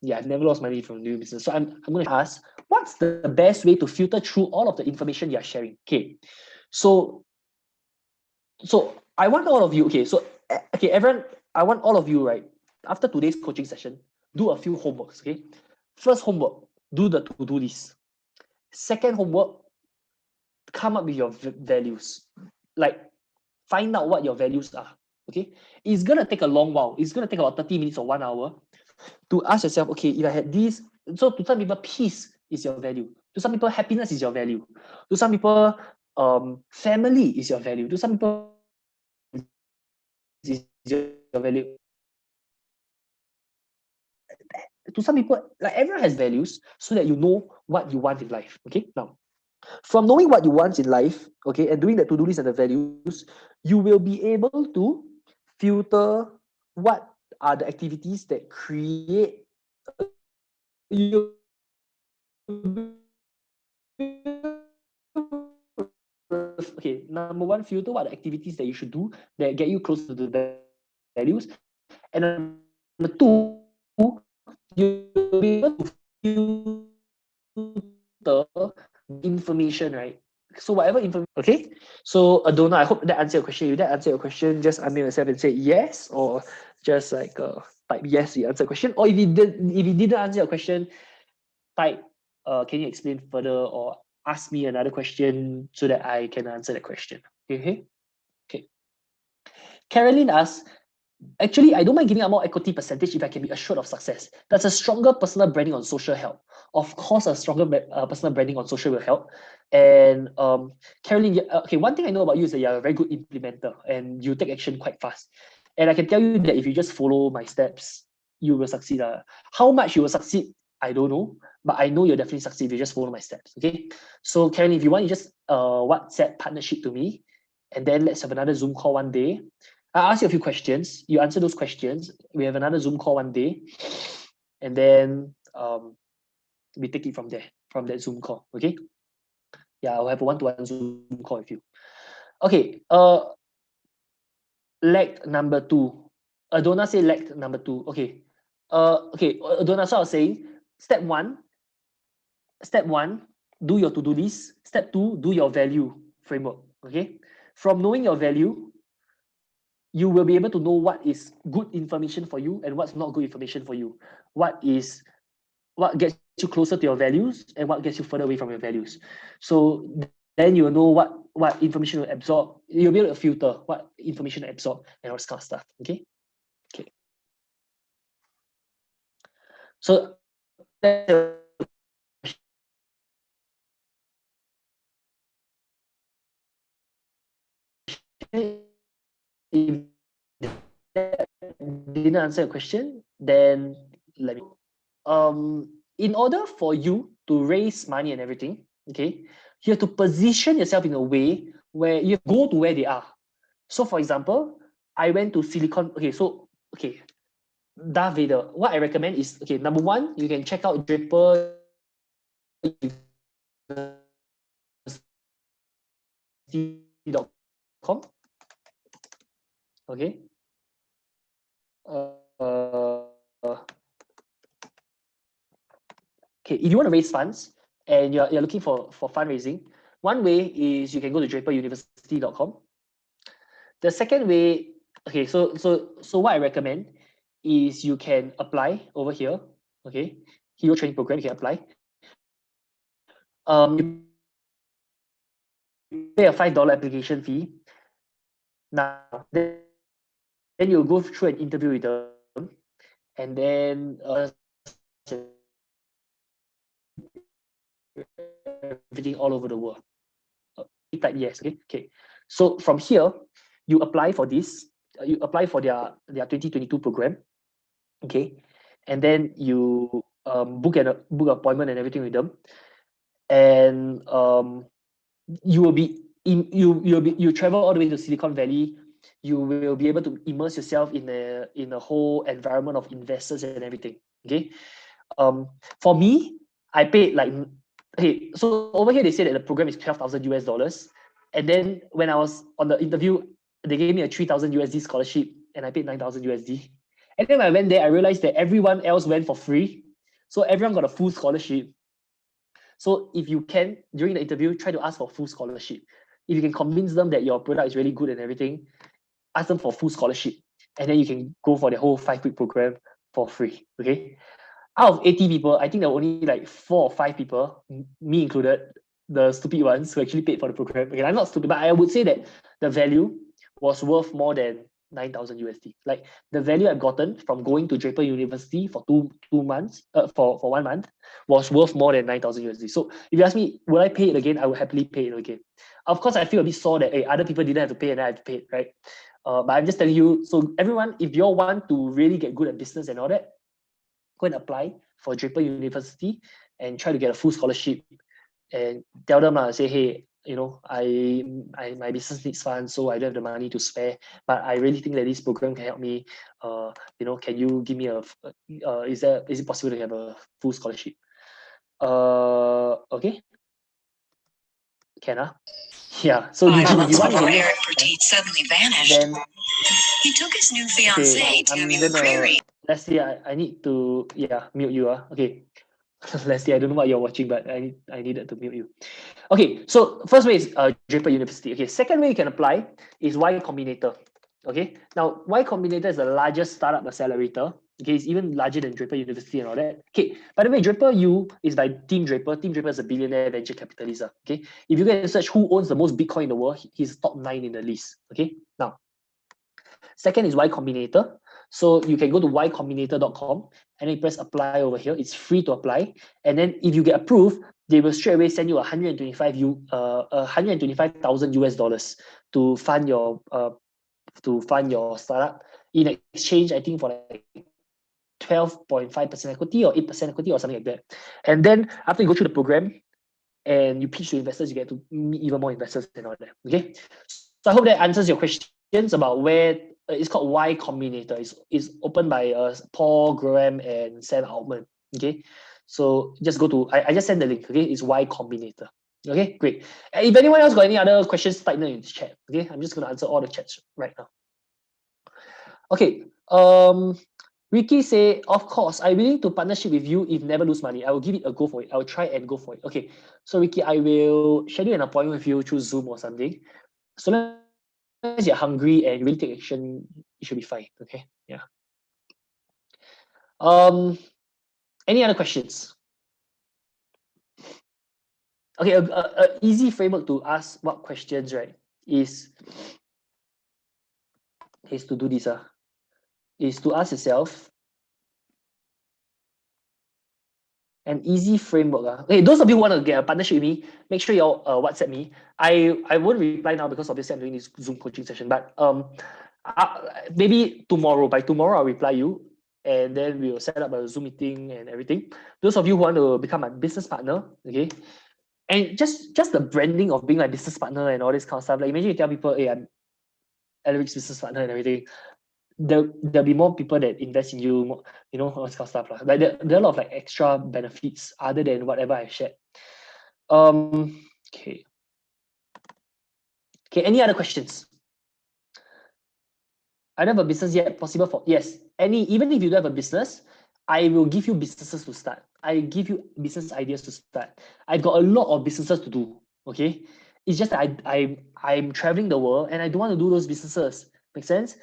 yeah, I've never lost money from doing business. So I'm going to ask, what's the best way to filter through all of the information you're sharing? Okay, so I want all of you, okay, everyone, I want all of you, right, after today's coaching session, do a few homeworks, okay? First homework, do the to-do list. Second homework, come up with your values. Like, find out what your values are, okay? It's going to take a long while. It's going to take about 30 minutes or 1 hour to ask yourself, okay, if I had this, so to some people, peace is your value. To some people, happiness is your value. To some people, family is your value. To some people, is your value. To some people, like everyone has values, so that you know what you want in life. Okay, now from knowing what you want in life, okay, and doing the to-do list and the values, you will be able to filter what are the activities that create you. Okay, number one, filter what are the activities that you should do that get you closer to the values, and number two, you'll be able to filter information, right? So whatever information, okay? So Adona, I hope that answered your question. If that answered your question, just unmute yourself and say yes, or just like type yes, you answer the question. Or if you didn't answer your question, type can you explain further, or ask me another question so that I can answer that question. Okay. Caroline asks, actually, I don't mind giving up more equity percentage if I can be assured of success. That's a stronger personal branding on social help. Of course, a stronger personal branding on social will help. And Caroline, okay, one thing I know about you is that you're a very good implementer and you take action quite fast. And I can tell you that if you just follow my steps, you will succeed. How much you will succeed, I don't know, but I know you'll definitely succeed if you just follow my steps. Okay. So Caroline, if you want, you just WhatsApp partnership to me, and then let's have another Zoom call one day. I'll ask you a few questions. You answer those questions. We have another Zoom call one day, and then we take it from there, from that Zoom call. Okay. Yeah, I'll have a one-to-one Zoom call with you. Okay. Leg number 2. Adona say leg number 2. Okay. Okay. Adona, so I was saying, step one, do your to-do list. Step 2, do your value framework. Okay. From knowing your value, you will be able to know what is good information for you and what's not good information for you. What gets you closer to your values and what gets you further away from your values. So then you'll know what information to absorb. You'll be able to filter what information to absorb and all this kind of stuff. Okay. So if that didn't answer your question, then let me. In order for you to raise money and everything, okay, you have to position yourself in a way where you go to where they are. So, for example, I went to Silicon. Okay, Darth Vader. What I recommend is, okay, number one, you can check out draper.com. Okay. Okay, if you want to raise funds and you're looking for fundraising, one way is you can go to draperuniversity.com. The second way, okay, so what I recommend is you can apply over here. Okay, hero training program, you can apply. You pay a $5 application fee. Now, then you'll go through an interview with them, and then everything all over the world. Type yes. Okay. So from here, you apply for this. You apply for their 2022 program, okay, and then you book an appointment and everything with them, and you will be you travel all the way to Silicon Valley. You will be able to immerse yourself in a whole environment of investors and everything. Okay, for me, I paid like, hey, so over here they say that the program is $12,000, and then when I was on the interview, they gave me a 3,000 USD scholarship, and I paid 9,000 USD. And then when I went there, I realized that everyone else went for free, so everyone got a full scholarship. So if you can, during the interview, try to ask for full scholarship. If you can convince them that your product is really good and everything, ask them for full scholarship, and then you can go for the whole 5-week program for free. Okay. Out of 80 people, I think there were only like 4 or 5 people, me included, the stupid ones, who actually paid for the program. Okay, I'm not stupid, but I would say that the value was worth more than 9,000 USD. Like the value I've gotten from going to Draper University for two months, for 1 month, was worth more than 9,000 USD. So if you ask me, will I pay it again? I would happily pay it again. Of course, I feel a bit sore that, hey, other people didn't have to pay and I have to pay it, right? But I'm just telling you, so everyone, if you all want to really get good at business and all that, go and apply for Draper University and try to get a full scholarship, and tell them, say, hey, you know, I my business needs funds, so I don't have the money to spare, but I really think that this program can help me. You know, can you give me is it possible to have a full scholarship? Okay, can yeah. So you want suddenly vanished. then He took his new fiancée to the prairie. Let's see, I need to mute you. Okay. Let's see, I don't know what you're watching, but I needed to mute you. Okay, so first way is Draper University. Okay, second way you can apply is Y Combinator. Okay, now Y Combinator is the largest startup accelerator. Okay, it's even larger than Draper University and all that. Okay, by the way, Draper U is by Tim Draper. Tim Draper is a billionaire venture capitalist. Okay, if you go and search who owns the most Bitcoin in the world, he's top 9 in the list. Okay, now second is Y Combinator. So you can go to ycombinator.com and then you press apply over here. It's free to apply. And then if you get approved, they will straight away send you 125,000 US dollars to fund your startup. In exchange, I think for like 12.5% equity or 8% equity or something like that. And then after you go through the program and you pitch to investors, you get to meet even more investors and all that. Okay. So I hope that answers your questions about where it's called Y Combinator. It's opened by Paul Graham and Sam Altman. Okay, so just go to I just sent the link. Okay, it's Y Combinator. Okay, great. And if anyone else got any other questions, type them in the chat. Okay, I'm just gonna answer all the chats right now. Okay, Ricky say, of course, I'm willing to partnership with you if never lose money. I will give it a go for it. I will try and go for it. Okay, so Ricky, I will schedule an appointment with you through Zoom or something. So long as you're hungry and you really take action, you should be fine. Okay, yeah. Any other questions? Okay, a easy framework to ask what questions, right, is to do this. Is to ask yourself an easy framework. Okay, those of you who want to get a partnership with me, make sure you WhatsApp me. I won't reply now because obviously I'm doing this Zoom coaching session, but maybe tomorrow. By tomorrow, I'll reply you, and then we will set up a Zoom meeting and everything. Those of you who want to become my business partner, okay, and just the branding of being my business partner and all this kind of stuff. Like imagine you tell people, hey, I'm Eric's business partner and everything. There'll be more people that invest in you, more, you know, all this kind of stuff. Like there are a lot of like extra benefits other than whatever I've shared. Okay. Okay, any other questions? I don't have a business yet. Possible for yes. Even if you don't have a business, I will give you businesses to start. I give you business ideas to start. I've got a lot of businesses to do. Okay, it's just that I'm traveling the world and I don't want to do those businesses. Make sense?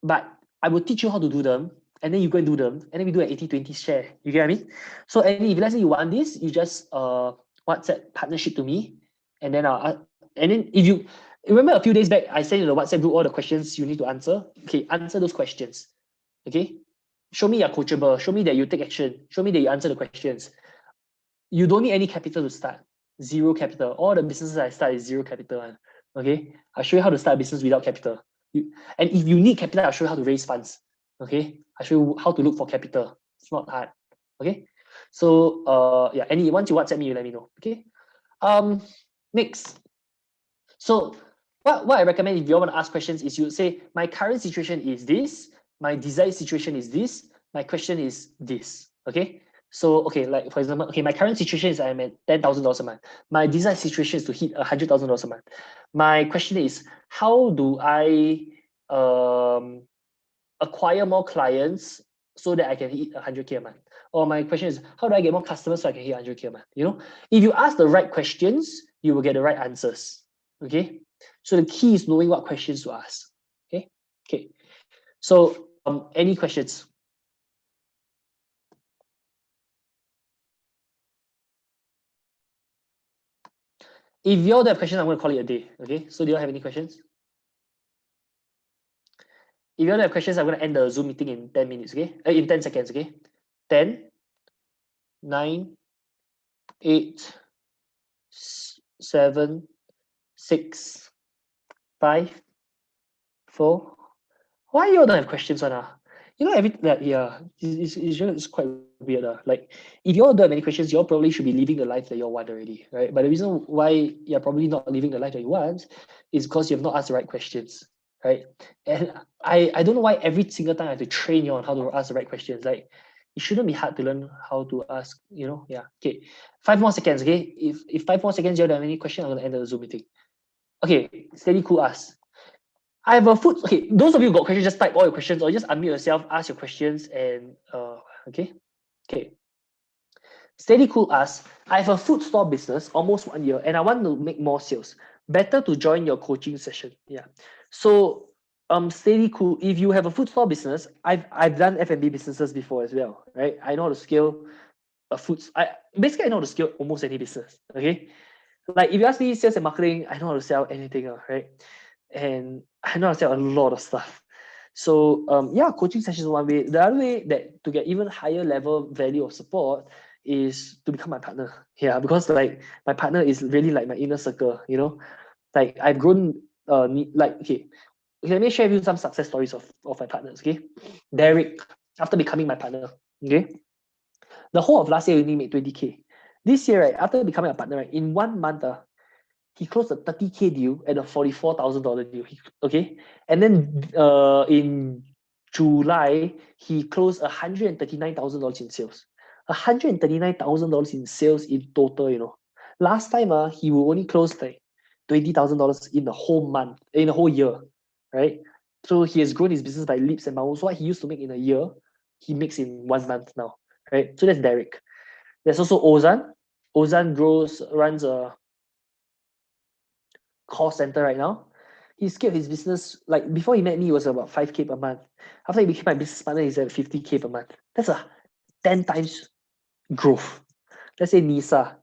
But I will teach you how to do them, and then you go and do them, and then we do an 80-20 share. You get what I mean? So, and if let's say you want this, you just WhatsApp partnership to me, and then if you remember a few days back, I sent you the WhatsApp group all the questions you need to answer. Okay, answer those questions. Okay, show me you're coachable. Show me that you take action. Show me that you answer the questions. You don't need any capital to start. zero capital. All the businesses I start is zero capital. Okay, I'll show you how to start a business without capital. And if you need capital, I'll show you how to raise funds. Okay, I'll show you how to look for capital. It's not hard. Okay, so yeah, once you WhatsApp me, you let me know. Okay, next. So what I recommend if you want to ask questions is you say, my current situation is this, my desired situation is this, my question is this. Okay. So okay, like for example, okay, my current situation is I'm at $10,000 a month. My desired situation is to hit $100,000 a month. My question is, how do I acquire more clients so that I can hit 100K a month? Or my question is, how do I get more customers so I can hit 100K a month? You know, if you ask the right questions, you will get the right answers. Okay, so the key is knowing what questions to ask. Okay. So any questions? If you all don't have questions, I'm going to call it a day. Okay, so do you all have any questions? If you all don't have questions, I'm going to end the Zoom meeting in 10 minutes. Okay, in 10 seconds. Okay, 10, 9, 8, 7, 6, 5, 4. Why you all don't have questions on You know, it's quite weird. Like, if you all don't have any questions, you all probably should be living the life that you all want already, right? But the reason why you're probably not living the life that you want is because you have not asked the right questions, right? And I don't know why every single time I have to train you on how to ask the right questions. Like, it shouldn't be hard to learn how to ask, you know? Yeah. Okay. 5 more seconds, okay? If 5 more seconds you don't have any question, I'm gonna end the Zoom meeting. Okay, steady cool ask. I have a food. Okay, those of you who got questions, just type all your questions or just unmute yourself, ask your questions, and okay. Steady cool asks, I have a food store business almost 1 year and I want to make more sales. Better to join your coaching session. Yeah. So steady cool. If you have a food store business, I've done F&B businesses before as well, right? I know how to scale a foods. I know how to scale almost any business. Okay. Like if you ask me sales and marketing, I know how to sell anything, right? And I know how to sell a lot of stuff. So yeah, coaching sessions is one way. The other way that to get even higher level value of support is to become my partner. Yeah, because like my partner is really like my inner circle, you know. Like I've grown okay, let me share with you some success stories of my partners. Okay. Derek, after becoming my partner, okay, the whole of last year we only made 20K. This year, right, after becoming a partner, right, in 1 month, he closed a 30K deal and a $44,000 deal. Okay, and then in July he closed $139,000 in sales. $139,000 in sales in total. You know, last time he will only close like $20,000 in the whole month, in a whole year, right? So he has grown his business by leaps and bounds. What he used to make in a year, he makes in 1 month now, right? So that's Derek. There's also Ozan. Ozan runs a call center right now. He scaled his business, like before he met me, it was about 5K per month. After he became my business partner, he's at 50K per month. That's a 10 times growth. Let's say Nisa.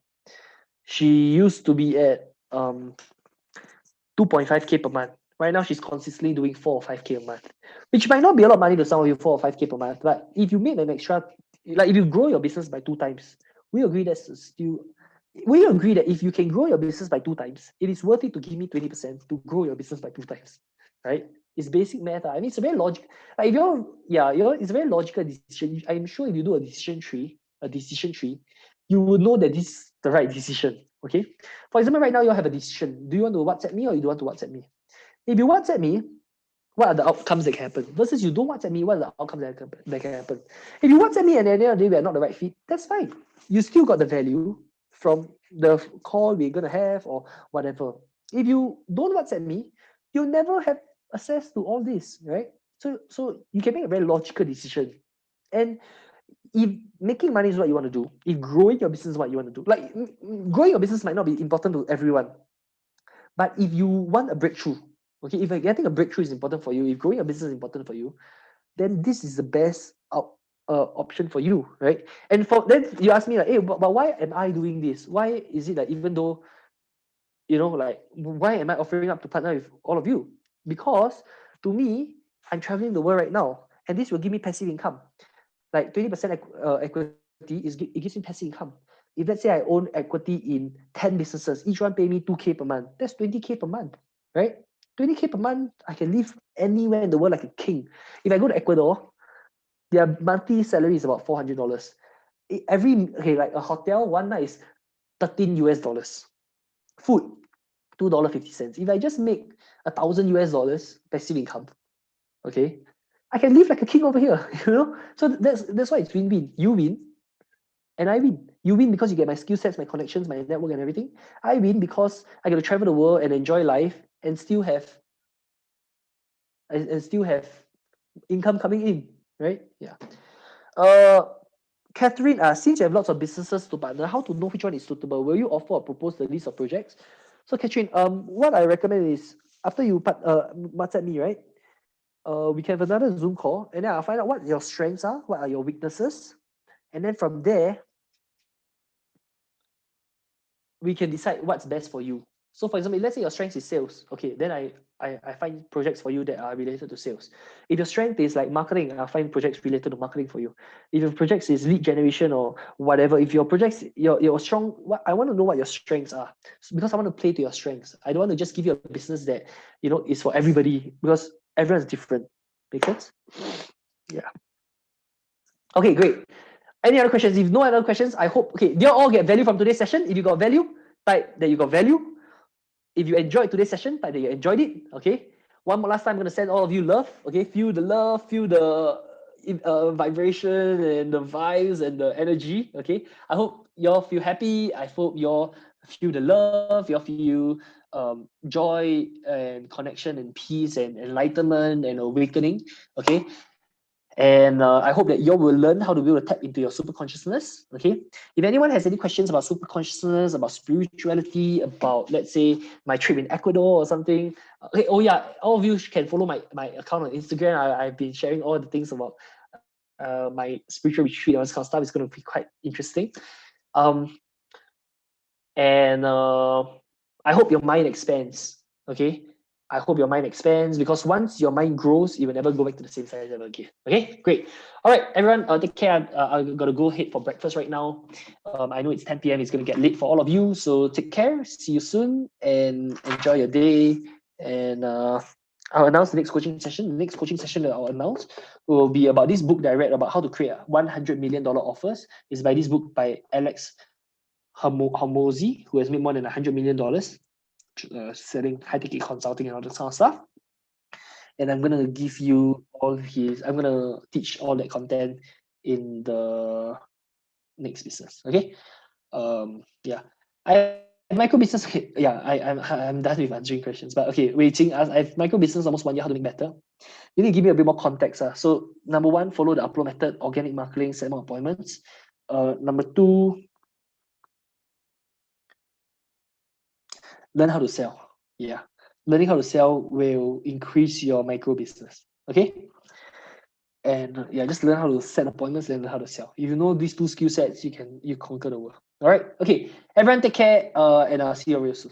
She used to be at 2.5K per month. Right now, she's consistently doing 4 or 5K a month, which might not be a lot of money to some of you, 4 or 5K per month. But if you made an extra, like if you grow your business by 2 times, we agree that if you can grow your business by 2 times, it is worth it to give me 20% to grow your business by 2 times, right? It's basic math. I mean, it's a very logical. Like it's a very logical decision. I'm sure if you do a decision tree, you will know that this is the right decision. Okay. For example, right now you have a decision. Do you want to WhatsApp me or you don't want to WhatsApp me? If you WhatsApp me, what are the outcomes that can happen? Versus you don't WhatsApp me, what are the outcomes that can happen? If you WhatsApp me and at the end of the day we are not the right fit, that's fine. You still got the value from the call we're gonna have or whatever. If you don't WhatsApp me, you'll never have access to all this, right? So you can make a very logical decision. And if making money is what you want to do, if growing your business is what you want to do, like growing your business might not be important to everyone, but if you want a breakthrough, okay, if getting a breakthrough is important for you, if growing a business is important for you, then this is the best option for you, right? And for then you ask me like, hey, but why am I doing this? Why is it that even though, you know, like why am I offering up to partner with all of you? Because to me, I'm traveling the world right now, and this will give me passive income. Like 20% equity it gives me passive income. if let's say I own equity in 10 businesses, each one pay me 2K per month, that's 20K per month, right? 20K per month, I can live anywhere in the world like a king. If I go to Ecuador, their monthly salary is about $400. Like a hotel, one night is $13 US. Food, $2.50. If I just make $1,000 passive income, okay, I can live like a king over here, you know? So that's why it's win-win. You win, and I win. You win because you get my skill sets, my connections, my network, and everything. I win because I get to travel the world and enjoy life and still have income coming in, right? Yeah. Catherine, since you have lots of businesses to partner, how to know which one is suitable? Will you offer or propose the list of projects? So Catherine, what I recommend is after you WhatsApp me, right? We can have another Zoom call, and then I'll find out what your strengths are, what are your weaknesses, and then from there, we can decide what's best for you. So for example, let's say your strength is sales, okay, then I find projects for you that are related to sales. If your strength is like marketing, I'll find projects related to marketing for you. If your projects is lead generation or whatever, if your projects, your strong, I want to know what your strengths are, because I want to play to your strengths. I don't want to just give you a business that, you know, is for everybody, because everyone's different. Make sense? Yeah. Okay, great. Any other questions? If no other questions, I hope, okay, do you all get value from today's session? If you got value, type that you got value. If you enjoyed today's session, type that you enjoyed it, okay? One more last time, I'm going to send all of you love, okay? Feel the love, feel the vibration and the vibes and the energy, okay? I hope y'all feel happy. I hope y'all feel the love, y'all feel joy and connection and peace and enlightenment and awakening, okay? And I hope that you all will learn how to be able to tap into your super consciousness. Okay. If anyone has any questions about super consciousness, about spirituality, about, let's say, my trip in Ecuador or something. Okay. Oh yeah, all of you can follow my account on Instagram. I've been sharing all the things about my spiritual retreat and all this kind of stuff. It's going to be quite interesting. And I hope your mind expands. Okay. I hope your mind expands, because once your mind grows, you will never go back to the same size ever again. Okay, great. All right, everyone, take care. I'm going to go ahead for breakfast right now. I know it's 10 p.m. It's going to get late for all of you. So take care. See you soon and enjoy your day. And I'll announce the next coaching session. The next coaching session that I'll announce will be about this book that I read about how to create $100 million offers. It's by this book by Alex Hormozi, who has made more than $100 million. Selling high-ticket consulting and all that kind of stuff. And I'm gonna give you I'm gonna teach all that content in the next business. Okay. Yeah. I have micro business. Okay, yeah, I'm done with answering questions. But okay, waiting. I have micro business almost 1 year. How to make better? You need to give me a bit more context. So number one, follow the upload method, organic marketing, set more appointments. Number two, learn how to sell. Yeah. Learning how to sell will increase your micro business. Okay. And yeah, just learn how to set appointments and learn how to sell. If you know these two skill sets, you conquer the world. All right. Okay. Everyone take care. And I'll see you real soon.